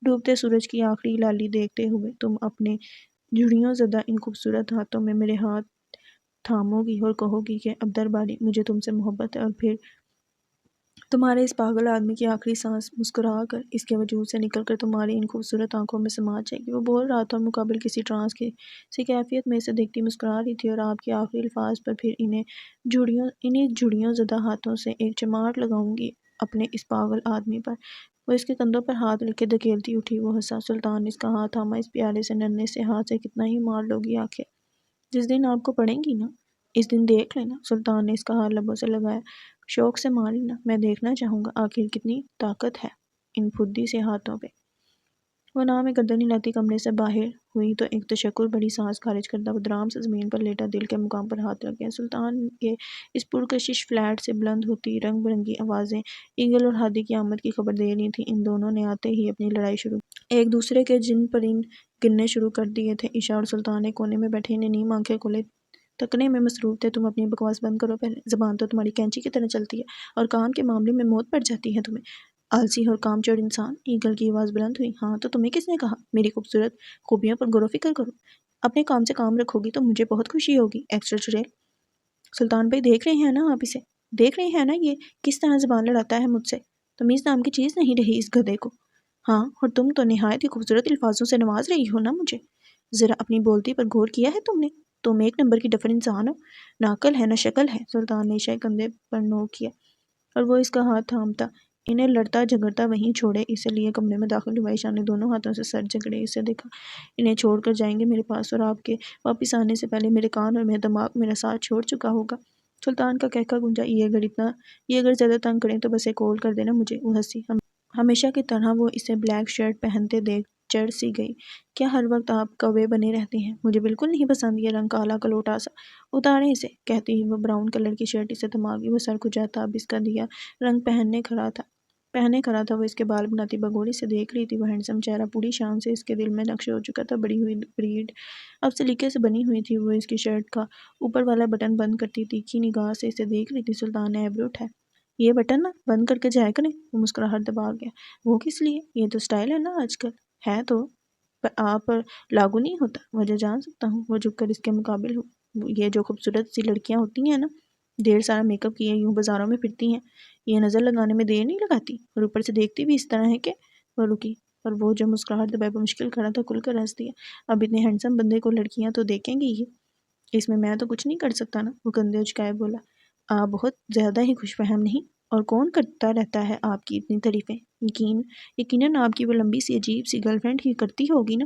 Speaker 1: ڈوبتے سورج کی آخری لالی دیکھتے ہوئے تم اپنے جھڑیوں زدہ ان خوبصورت ہاتھوں میں میرے ہاتھ تھامو گی اور کہو گی کہ ابدر باری، مجھے تم سے محبت ہے، اور پھر تمہارے اس پاگل آدمی کی آخری سانس مسکرا کر اس کے وجود سے نکل کر تمہاری ان خوبصورت آنکھوں میں سما جائے گی۔ وہ بول رہا تھا اور مقابل کسی ٹرانس کی سی کیفیت میں اسے دیکھتی مسکرا رہی تھی، اور آپ کے آخری الفاظ پر پھر انہیں جھڑیوں زدہ ہاتھوں سے ایک چماٹ لگاؤں گی اپنے اس پاگل آدمی پر۔ وہ اس کے کندھوں پر ہاتھ رکھ کے دھکیلتی اٹھی۔ وہ ہنسا۔ سلطان نے اس کا ہاتھ تھاما۔ اس پیارے سے ننھے سے ہاتھ سے کتنا ہی مار لوگی آخر؟ جس دن آپ کو پڑیں گی نا، اس دن دیکھ لینا۔ سلطان نے اس کا ہاتھ لبوں سے لگایا۔ شوق سے مار لینا، میں دیکھنا چاہوں گا آخر کتنی طاقت ہے ان پھدی سے ہاتھوں پہ۔ وہ نہ میں گردن ہلاتی کمرے سے باہر ہوئی تو ایک تشکر بڑی سانس خارج کرتا بدرام سے زمین پر لیٹا دل کے مقام پر ہاتھ رکھ گیا۔ سلطان کے اس پرکشش فلیٹ سے بلند ہوتی رنگ برنگی آوازیں ایگل اور ہادی کی آمد کی خبر دے رہی تھیں۔ ان دونوں نے آتے ہی اپنی لڑائی شروع کی۔ ایک دوسرے کے جن پرند گننے شروع کر دیے تھے۔ عشا اور سلطان ایک کونے میں بیٹھے انہیں نیم آنکھیں کھولے تکنے میں مصروف تھے۔ تم اپنی بکواس بند کرو پہلے، زبان تو تمہاری کینچی کی طرح چلتی ہے اور کام کے معاملے میں موت پڑ جاتی ہے تمہیں، آلسی اور کام چور انسان۔ ایگل کی آواز بلند ہوئی۔ ہاں تو تمہیں کس نے کہا میری خوبصورت خوبیوں پر غور و فکر کرو؟ اپنے کام سے کام رکھو گی تو مجھے بہت خوشی ہوگی۔ ایکسٹرا چڑیل۔ سلطان بھائی دیکھ رہے ہیں نا آپ اسے؟ دیکھ رہے ہیں نا یہ کس طرح زبان لڑاتا ہے مجھ سے؟ تمیز نام کی چیز نہیں رہی اس گدھے کو۔ ہاں اور تم تو نہایت ہی خوبصورت الفاظوں سے نواز رہی ہو نا مجھے۔ ذرا اپنی بولتی پر غور کیا ہے تم نے؟ تم ایک نمبر کی ڈفر انسان ہو، نہ عقل ہے نہ شکل ہے۔ سلطان نے عشا کے کندھے پر نوک کیا اور وہ اس کا ہاتھ تھامتا انہیں لڑتا جھگڑتا وہیں چھوڑے اسے لیے کمرے میں داخل ہوا۔ عشا نے دونوں ہاتھوں سے سر جگڑے اسے دیکھا۔ انہیں چھوڑ کر جائیں گے میرے پاس، اور آپ کے واپس آنے سے پہلے میرے کان اور میرا دماغ میرا ساتھ چھوڑ چکا ہوگا۔ سلطان کا کہکا گونجا۔ یہ اگر زیادہ تنگ کریں تو بس ایک کال کر دینا مجھے۔ وہ ہنسی۔ ہمیشہ کی طرح وہ اسے بلیک شرٹ پہنتے دیکھ چڑھ سی گئی۔ کیا ہر وقت آپ کوے بنے رہتے ہیں؟ مجھے بالکل نہیں پسند یہ رنگ، کالا کلوٹا سا۔ اتاریں اسے، کہتی ہی وہ براؤن کلر کی شرٹ اسے تھما گئی۔ وہ سر کھجاتا اب اس کا دیا رنگ پہنے کھڑا تھا۔ وہ اس کے بال بناتی بگوڑی سے دیکھ رہی تھی۔ وہ ہینڈسم چہرہ پوری شان سے اس کے دل میں نقش ہو چکا تھا۔ بڑی ہوئی بریڈ اب سلیقے سے بنی ہوئی تھی۔ وہ اس کی شرٹ کا اوپر والا بٹن بند کرتی تیکھی نگاہ سے اسے دیکھ رہی تھی۔ سلطان نے ایبرو اٹھائے۔ یہ بٹن نا بند کر کے جایا کریں۔ وہ مسکراہٹ دبا گیا۔ وہ کس لیے؟ یہ تو سٹائل ہے نا آج کل۔ ہے تو پر آپ پر لاگو نہیں ہوتا۔ وجہ جان سکتا ہوں؟ وہ جھک کر اس کے مقابل یہ جو خوبصورت سی لڑکیاں ہوتی ہیں نا، ڈھیر سارا میک اپ کیے یوں بازاروں میں پھرتی ہیں، یہ نظر لگانے میں دیر نہیں لگاتی، اور اوپر سے دیکھتی بھی اس طرح ہے کہ… وہ رکی اور وہ جو مسکراہٹ دبائے بمشکل کھڑا تھا کھل کر ہنس دیا۔ اب اتنے ہینڈسم بندے کو لڑکیاں تو دیکھیں گی ہی، اس میں تو کچھ نہیں کر سکتا نا۔ وہ کندھے اچکائے بولا۔ آپ بہت زیادہ ہی خوش فہم نہیں؟ اور کون کرتا رہتا ہے آپ کی اتنی تعریفیں؟ یقیناً آپ کی وہ لمبی سی عجیب سی گرل فرینڈ ہی کرتی ہوگی نا۔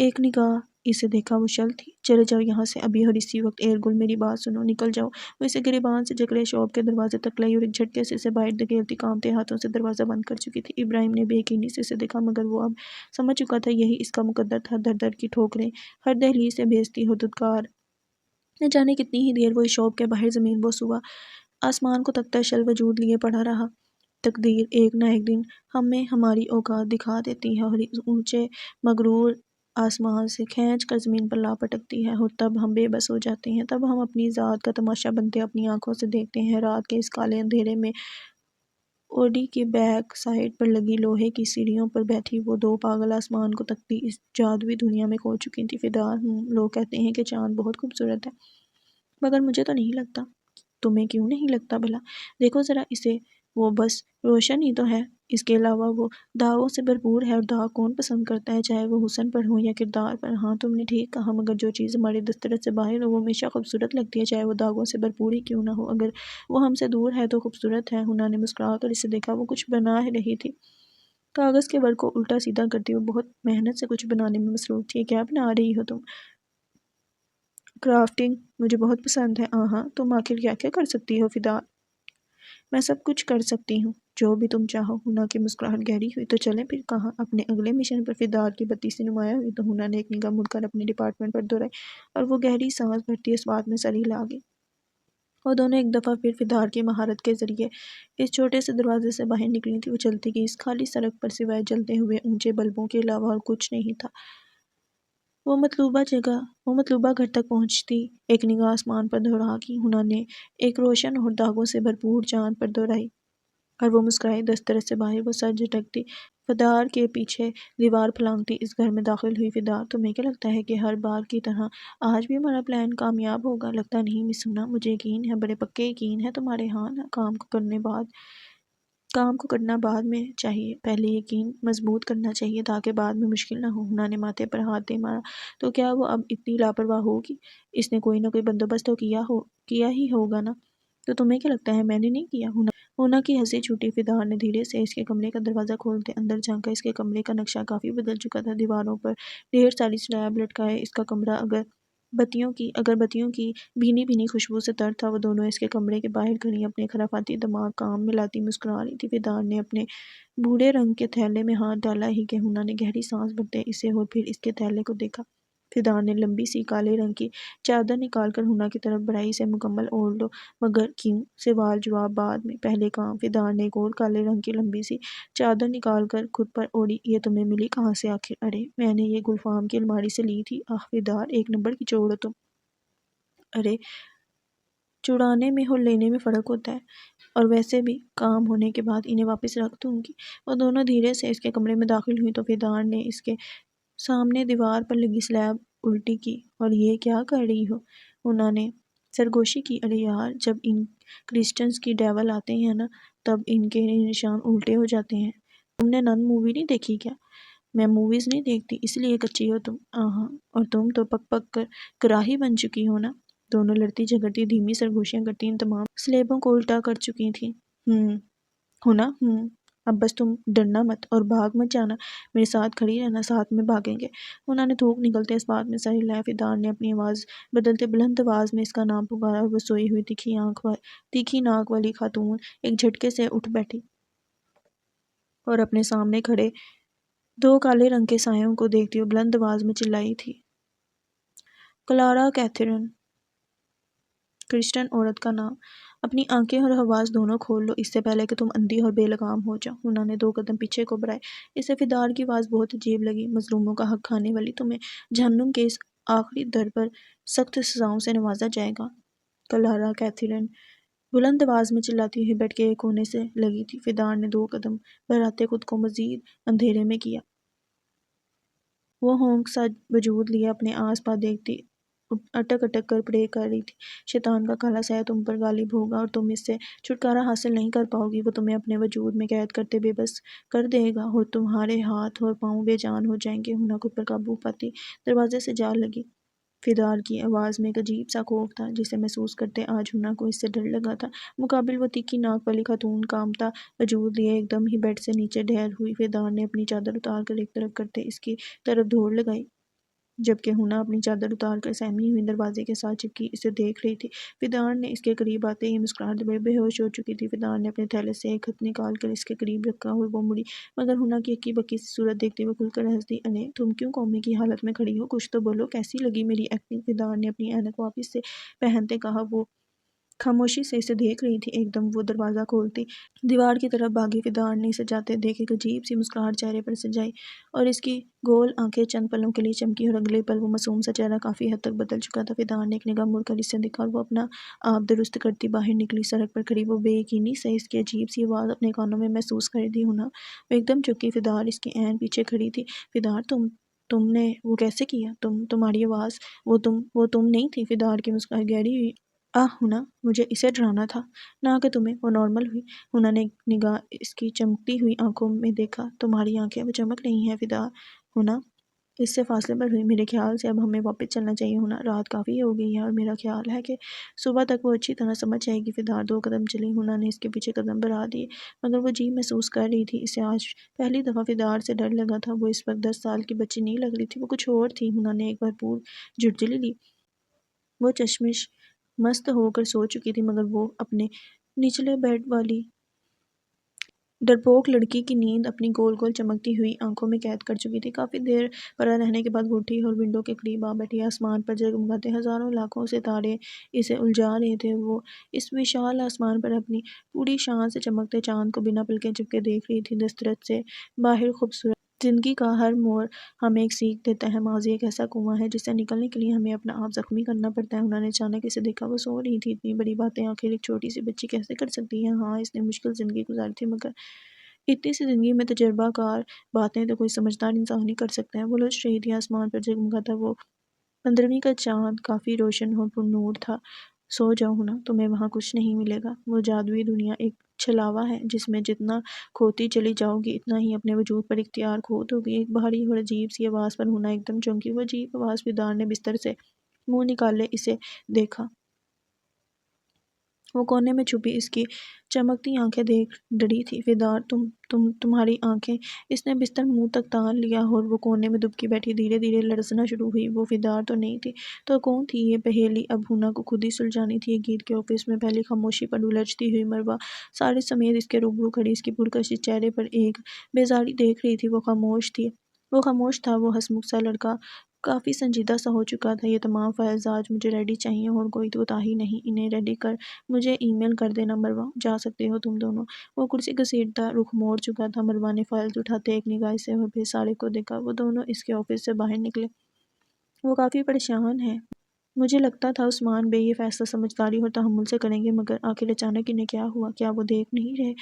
Speaker 1: ایک نگاہ اسے دیکھا وہ شل تھی۔ چلے جاؤ یہاں سے ابھی اور اسی وقت۔ ایئر گل میری بات سنو، نکل جاؤ۔ وہ اسے گریبان سے جکڑے شاپ کے دروازے تک لائی اور ایک جھٹکے سے اسے باہر دھکیلتی کانپتے ہاتھوں سے دروازہ بند کر چکی تھی۔ ابراہیم نے بے یقینی سے اسے دیکھا، مگر وہ اب سمجھ چکا تھا یہی اس کا مقدر تھا۔ در در کی ٹھوکریں ہر دہلیز سے بھیجتی ہو دھتکار۔ نہ جانے کتنی ہی دیر وہ اس شاپ کے باہر زمین بوس ہوا آسمان کو تکتا شل وجود لیے پڑا رہا۔ تقدیر ایک نہ ایک دن ہمیں ہماری اوقات دکھا دیتی ہے اور اس اونچے مغرور آسمان سے کھینچ کر زمین پر لا پٹکتی ہے، اور تب ہم بے بس ہو جاتے ہیں۔ تب ہم اپنی ذات کا تماشا بنتے اپنی آنکھوں سے دیکھتے ہیں۔ رات کے اس کالے اندھیرے میں اوڈی کی بیک سائڈ پر لگی لوہے کی سیڑھیوں پر بیٹھی وہ دو پاگل آسمان کو تکتی اس جادوئی دنیا میں کھو چکی تھی۔ فدا ہوں، لوگ کہتے ہیں کہ چاند بہت خوبصورت ہے، مگر مجھے تو نہیں لگتا۔ تمہیں کیوں نہیں لگتا بھلا؟ دیکھو ذرا اسے، وہ بس روشن ہی تو ہے، اس کے علاوہ وہ داغوں سے بھرپور ہے، اور داغ کون پسند کرتا ہے، چاہے وہ حسن پر ہو یا کردار پر۔ ہاں تم نے ٹھیک کہا، مگر جو چیز ہماری دسترس سے باہر ہو وہ ہمیشہ خوبصورت لگتی ہے، چاہے وہ داغوں سے بھرپور ہی کیوں نہ ہو۔ اگر وہ ہم سے دور ہے تو خوبصورت ہے۔ ہنا نے مسکرا کر اسے دیکھا، وہ کچھ بنا رہی تھی، کاغذ کے ورق کو الٹا سیدھا کرتی وہ بہت محنت سے کچھ بنانے میں مصروف تھی۔ کیا بنا رہی ہو تم؟ کرافٹنگ مجھے بہت پسند ہے۔ ہاں تم آخر کیا کیا کر سکتی ہو فدا؟ میں سب کچھ کر سکتی ہوں، جو بھی تم چاہو۔ ہنا کی مسکراہٹ گہری ہوئی۔ تو چلیں پھر کہاں؟ اپنے اگلے مشن پر۔ فدار کی بتی سی نمایاں ہوئی تو ہنا نے ایک نگاہ مڑ کر اپنے ڈپارٹمنٹ پر دوڑائی، اور وہ گہری سانس بھرتی اس بات میں سر ہلا گئی۔ وہ دونوں ایک دفعہ پھر فدار کی مہارت کے ذریعے اس چھوٹے سے دروازے سے باہر نکلی تھی۔ وہ چلتی گئی، اس خالی سڑک پر سوائے جلتے ہوئے اونچے بلبوں کے علاوہ اور کچھ نہیں تھا۔ وہ مطلوبہ گھر تک پہنچتی ایک نگاہ آسمان پر دوڑا کی ہنا نے ایک روشن اور داغوں سے بھرپور چاند پر دوڑائی، اور وہ مسکرائی۔ دسترس سے باہر وہ سر جھٹکتی فدار کے پیچھے دیوار پھلانگتی اس گھر میں داخل ہوئی۔ فدار تمہیں کیا لگتا ہے کہ ہر بار کی طرح آج بھی ہمارا پلان کامیاب ہوگا؟ لگتا نہیں مس ہنا، مجھے یقین ہے، بڑے پکے یقین ہے تمہارے۔ ہاں نا، کام کو کرنا بعد میں چاہیے، پہلے یقین مضبوط کرنا چاہیے تاکہ بعد میں مشکل نہ ہو۔ ہنا نے ماتھے پر ہاتھ دے مارا۔ تو کیا وہ اب اتنی لاپرواہ ہوگی؟ اس نے کوئی نہ کوئی بندوبست تو کیا ہی ہوگا نا۔ تو تمہیں کیا لگتا ہے میں نے نہیں کیا؟ ہنا کی ہنسی چھوٹی۔ فدار نے دھیرے سے اس کے کمرے کا دروازہ کھولتے اندر جھانکا۔ اس کے کمرے کا نقشہ کافی بدل چکا تھا، دیواروں پر ڈھیر ساری سلیب لٹکائے اس کا کمرہ اگر بتیوں کی بھینی بھینی خوشبو سے تر تھا۔ وہ دونوں اس کے کمرے کے باہر کھڑی اپنے خرافاتی دماغ کام میں لاتی مسکرا رہی تھی۔ فدار نے اپنے بھوڑے رنگ کے تھیلے میں ہاتھ ڈالا ہی کہ ہنا نے گہری سانس بھرتے اسے اور پھر اس کے تھیلے کو دیکھا۔ فدار نے لمبی سی کالے رنگ کی چادر نکال کر ہنا کی طرف بڑھائی۔ اسے مکمل اوڑھ لو۔ مگر کیوں؟ سوال جواب بعد میں، پہلے کام۔ فدار نے ایک اور کالے رنگ کی لمبی سی چادر نکال کر خود پر اوڑھی۔ یہ تمہیں ملی کہاں سے آخر؟ ارے میں نے یہ گلفام کی الماری سے لی تھی۔ آہ فدار، ایک نمبر کی چور ہو تم۔ ارے چڑانے میں اور لینے میں فرق ہوتا ہے، اور ویسے بھی کام ہونے کے بعد انہیں واپس رکھ دوں گی۔ وہ دونوں دھیرے سے اس کے کمرے میں داخل ہوئی تو فدار نے اس کے سامنے دیوار پر لگی سلیب الٹی کی۔ اور یہ کیا کر رہی ہو؟ انہوں نے سرگوشی کی۔ ارے یار، جب ان کرسچنز کی ڈیول آتے ہیں نا تب ان کے نشان الٹے ہو جاتے ہیں۔ تم نے نن مووی نہیں دیکھی کیا؟ میں موویز نہیں دیکھتی، اس لیے کچی ہو تم۔ ہاں، اور تم تو پک پک کر کراہی بن چکی ہو نا۔ دونوں لڑتی جھگڑتی دھیمی سرگوشیاں کرتی ان تمام سلیبوں کو الٹا کر چکی تھیں۔ ہونا اب بس تم ڈرنا مت اور بھاگ مت جانا، میرے ساتھ کھڑی رہنا، ساتھ میں بھاگیں گے۔ انہوں نے تھوک نکلتے اس بات میں سر ہلایا۔ فدار نے اپنی آواز بدلتے بلند آواز میں اس کا نام پکارا، اور وہ سوئی ہوئی تیکھی ناک والی خاتون ایک جھٹکے سے اٹھ بیٹھی اور اپنے سامنے کھڑے دو کالے رنگ کے سایوں کو دیکھتی ہوئی بلند آواز میں چلائی تھی، کلارا کیتھرین، کرسچن عورت کا نام۔ اپنی آنکھیں اور حواس دونوں کھول لو اس سے پہلے کہ تم اندھی اور بے لگام ہو جاؤ۔ انہوں نے 2 قدم پیچھے کو بڑھائے۔ اسے فدار کی آواز بہت عجیب لگی۔ مظلوموں کا حق کھانے والی، تمہیں جہنم کے اس آخری در پر سخت سزاؤں سے نوازا جائے گا۔ کلارا کیتھرین بلند آواز میں چلاتی ہوئی بیڈ کے ایک کونے سے لگی تھی۔ فدار نے 2 قدم بڑھاتے خود کو مزید اندھیرے میں کیا۔ وہ ہونک سا وجود لیے اپنے آس پاس دیکھتی اٹک اٹک کر پرے کر رہی تھی، شیطان کا کالا سایہ تم پر غالب ہوگا اور تم اس سے چھٹکارا حاصل نہیں کر پاؤ گی۔ وہ تمہیں اپنے وجود میں قید کرتے بے بس کر دے گا اور تمہارے ہاتھ اور پاؤں بے جان ہو جائیں گے۔ ہنا خود پر قابو پاتی دروازے سے جا لگی۔ فدار کی آواز میں ایک عجیب سا خوف تھا جسے محسوس کرتے آج ہنا کو اس سے ڈر لگا تھا۔ مقابل وہ تیکھی ناک والی خاتون کانپتا وجود لیے ایک دم ہی بیڈ سے نیچے ڈھیر ہوئی۔ فدار نے اپنی چادر اتار کر ایک طرف کرتے اس کی طرف دوڑ لگائی۔ جبکہ ہنا اپنی چادر اتار کر سہمی ہوئی دروازے کے ساتھ چپکی اسے دیکھ رہی تھی۔ فدار نے اس کے قریب آتے ہی مسکراہٹ دبائی، بے ہوش ہو چکی تھی۔ فدار نے اپنے تھیلے سے ایک خط نکال کر اس کے قریب رکھا اور وہ مڑی، مگر ہنا کی اکی بکی سی صورت دیکھتے ہوئے کھل کر ہنس دی۔ ارے تم کیوں کومے کی حالت میں کھڑی ہو؟ کچھ تو بولو، کیسی لگی میری ایکٹنگ؟ فدار نے اپنی اینک واپس سے پہنتے کہا۔ وہ خاموشی سے اسے دیکھ رہی تھی۔ ایک دم وہ دروازہ کھولتی دیوار کی طرف بھاگی۔ فدار نے اسے جاتے دیکھ ایک عجیب سی مسکراہٹ چہرے پر سجائی اور اس کی گول آنکھیں چند پلوں کے لیے چمکی اور اگلے پل وہ معصوم سا چہرہ کافی حد تک بدل چکا تھا۔ فدار نے ایک نگاہ مڑ کر اسے دیکھا اور وہ اپنا آپ درست کرتی باہر نکلی۔ سڑک پر کھڑی وہ بے یقینی سے اس کی عجیب سی آواز اپنے کانوں میں محسوس کر رہی تھی۔ ہنا وہ ایک دم چکی۔ فدار اس کے عین پیچھے کھڑی تھی۔ فدار تم نے وہ کیسے کیا؟ تمہاری آواز، وہ تم نہیں تھی؟ فدار کی مسکراہٹ گہری ہوئی۔ ہنا، مجھے اسے ڈرانا تھا نہ کہ تمہیں۔ وہ نارمل ہوئی۔ ہنا نے ایک نگاہ اس کی چمکتی ہوئی آنکھوں میں دیکھا۔ تمہاری آنکھیں وہ چمک رہی ہیں فدار۔ ہنا اس سے فاصلے پر ہوئی۔ میرے خیال سے اب ہمیں واپس چلنا چاہیے ہنا، رات کافی ہو گئی ہے اور میرا خیال ہے کہ صبح تک وہ اچھی طرح سمجھ جائے گی۔ فدار 2 قدم چلی۔ ہنا نے اس کے پیچھے قدم بڑھا دیے، مگر وہ عجیب محسوس کر رہی تھی۔ اسے آج پہلی دفعہ فدار سے ڈر لگا تھا۔ وہ اس وقت 10 سال کی بچی نہیں لگ رہی تھی، وہ کچھ اور تھی۔ ہنا نے ایک بھرپور جھٹجلی لی۔ وہ چشمش مست ہو کر سو چکی تھی، مگر وہ اپنے نچلے بیڈ والی ڈرپوک لڑکی کی نیند اپنی گول گول چمکتی ہوئی آنکھوں میں قید کر چکی تھی۔ کافی دیر پڑا رہنے کے بعد وہ اٹھی اور ونڈو کے قریب آ بیٹھی۔ آسمان پر جگمگاتے ہزاروں لاکھوں ستارے اسے الجھا رہے تھے۔ وہ اس وشال آسمان پر اپنی پوری شان سے چمکتے چاند کو بنا پلکیں جھپکے دیکھ رہی تھی۔ دسترس سے باہر خوبصورت زندگی کا ہر موڑ ہمیں ایک سیکھ دیتا ہے۔ ماضی ایک ایسا کنواں ہے جس سے نکلنے کے لیے ہمیں اپنا آپ زخمی کرنا پڑتا ہے۔ انہوں نے اچانک اسے دیکھا۔ وہ سو رہی تھی۔ اتنی بڑی باتیں آخر ایک چھوٹی سی بچی کیسے کر سکتی ہے؟ ہاں، اس نے مشکل زندگی گزاری تھی، مگر اتنی سی زندگی میں تجربہ کار باتیں تو کوئی سمجھدار انسان ہی کر سکتا ہے۔ وہ لچ رہی تھی۔ آسمان پر جگمگاتا وہ 15ویں کا چاند کافی روشن اور پر نور تھا۔ سو جاؤ ہنا، تمہیں وہاں کچھ نہیں ملے گا۔ وہ جادوئی دنیا ایک چھلاوا ہے جس میں جتنا کھوتی چلی جاؤ گی اتنا ہی اپنے وجود پر اختیار کھو دو گی۔ ایک بھاری اور عجیب سی آواز پر ہنا ایک دم چونکی۔ وہ عجیب آواز فدار نے بستر سے منہ نکالے اسے دیکھا۔ وہ کونے میں چھپی اس کی چمکتی آنکھیں دیکھ ڈری تھی۔ فدار تمہاری آنکھیں۔ اس نے بستر منہ تک تان لیا اور وہ کونے میں دبکی بیٹھی دھیرے دھیرے لرزنا شروع ہوئی۔ وہ فدار تو نہیں تھی تو کون تھی؟ یہ پہیلی اب ہنا کو خود ہی سلجھانی تھی۔ ایک گیت کے آفس میں پہلی خاموشی پر الجھتی ہوئی مروہ سارج سمیت اس کے روبرو کھڑی اس کی پرکشش چہرے پر ایک بیزاری دیکھ رہی تھی۔ وہ خاموش تھی۔ وہ خاموش تھا۔ وہ ہنسمکھ سا لڑکا کافی سنجیدہ سا ہو چکا تھا۔ یہ تمام فائلز آج مجھے ریڈی چاہیے اور کوئی کوتاہی نہیں۔ انہیں ریڈی کر مجھے ای میل کر دینا مروہ۔ جا سکتے ہو تم دونوں۔ وہ کرسی گھسیٹتا رخ موڑ چکا تھا۔ مروہ نے فائلز اٹھاتے ایک نگاہ اسے اور پھر سارے کو دیکھا۔ وہ دونوں اس کے آفس سے باہر نکلے۔ وہ کافی پریشان ہے۔ مجھے لگتا تھا عثمان بے یہ فیصلہ سمجھداری اور تحمل سے کریں گے، مگر آخر اچانک انہیں کیا ہوا؟ کیا وہ دیکھ نہیں رہے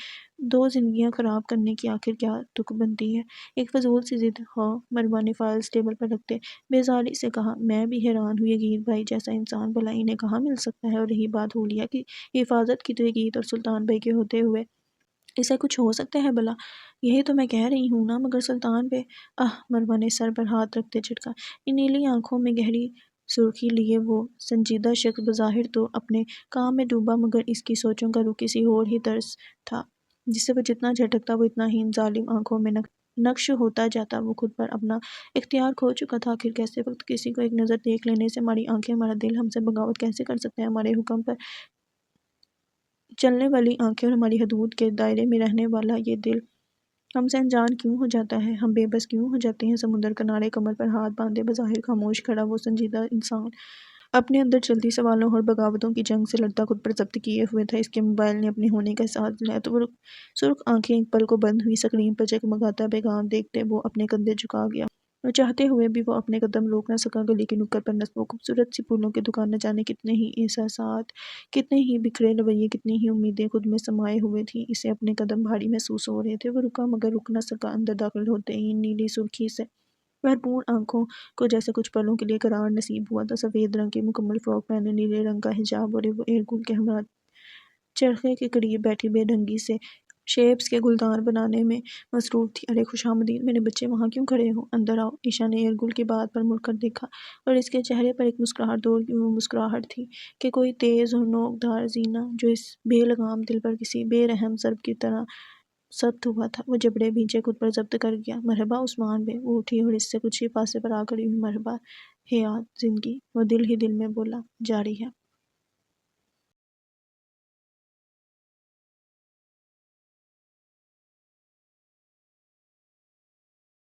Speaker 1: 2 زندگیاں خراب کرنے کی آخر کیا تک بنتی ہے؟ ایک فضول سی ضد۔ ہاں، مروہ نے فائلز ٹیبل پر رکھتے بیزاری سے کہا۔ میں بھی حیران ہوں، یزید بھائی جیسا انسان بھلا انہیں کہاں مل سکتا ہے؟ اور رہی بات حولیہ کی حفاظت کی تو یزید اور سلطان بھائی کے ہوتے ہوئے اسے کچھ ہو سکتا ہے بھلا؟ یہی تو میں کہہ رہی ہوں نا، مگر سلطان بے مروہ نے سر پر ہاتھ رکھتے جھٹکا۔ ان نیلی آنکھوں میں گہری سرخی لیے وہ سنجیدہ شخص بظاہر تو اپنے کام میں ڈوبا، مگر اس کی سوچوں کا رخ کسی اور ہی طرز تھا، جس سے وہ جتنا جھٹکتا وہ اتنا ہی ان ظالم آنکھوں میں نقش ہوتا جاتا۔ وہ خود پر اپنا اختیار کھو چکا تھا۔ آخر کیسے وقت کسی کو ایک نظر دیکھ لینے سے ہماری آنکھیں، ہمارا دل ہم سے بغاوت کیسے کر سکتے ہیں؟ ہمارے حکم پر چلنے والی آنکھیں اور ہماری حدود کے دائرے میں رہنے والا یہ دل ہم سے انجان کیوں ہو جاتا ہے؟ ہم بے بس کیوں ہو جاتے ہیں؟ سمندر کنارے کمر پر ہاتھ باندھے بظاہر خاموش کھڑا وہ سنجیدہ انسان اپنے اندر چلتی سوالوں اور بغاوتوں کی جنگ سے لڑتا خود پر ضبط کیے ہوئے تھا۔ اس کے موبائل نے اپنے ہونے کا احساس دلایا تو وہ سرخ آنکھیں ایک پل کو بند ہوئی۔ اسکرین پر جگمگاتا پیغام دیکھتے وہ اپنے کندھے جھکا گیا اور چاہتے ہوئے بھی وہ اپنے قدم روک نہ سکا۔ گلی کی نکڑ پر نصب و خوبصورت سی پھولوں کی دکان، نہ جانے کتنے ہی احساسات، کتنے ہی بکھرے رویے، کتنی ہی امیدیں خود میں سمائے ہوئے تھیں۔ اسے اپنے قدم بھاری محسوس ہو رہے تھے۔ وہ رکا، مگر رک نہ سکا۔ اندر داخل ہوتے ہی نیلی سرخی سے بھرپور آنکھوں کو جیسے کچھ پلوں کے لیے قرار نصیب ہوا تھا۔ سفید رنگ کی مکمل فراک پہنے، نیلے رنگ کا حجاب اوڑھے وہ ایرگل کے ہمراہ چرخے کے قریب بیٹھی بے ڈھنگی سے شیپس کے گلدان بنانے میں مصروف تھی۔ ارے خوش آمدید میرے بچے، وہاں کیوں کھڑے ہو؟ اندر آؤ۔ عشا نے ایرگل کی بات پر مڑ کر دیکھا اور اس کے چہرے پر ایک مسکراہٹ دور کی وہ مسکراہٹ تھی کہ کوئی تیز اور نوک دھار زینہ جو اس بے لگام دل پر کسی بے رحم ضرب کی طرح ضبط ہوا تھا، وہ جبڑے بھیجے خود پر ضبط کر گیا۔ مرحبا عثمان بے، وہ اٹھی اور اس سے کچھ ہی فاصلے پر آ کھڑی ہوئی۔ مرحبا حیات زندگی، وہ دل ہی دل میں بولا، جاری ہے۔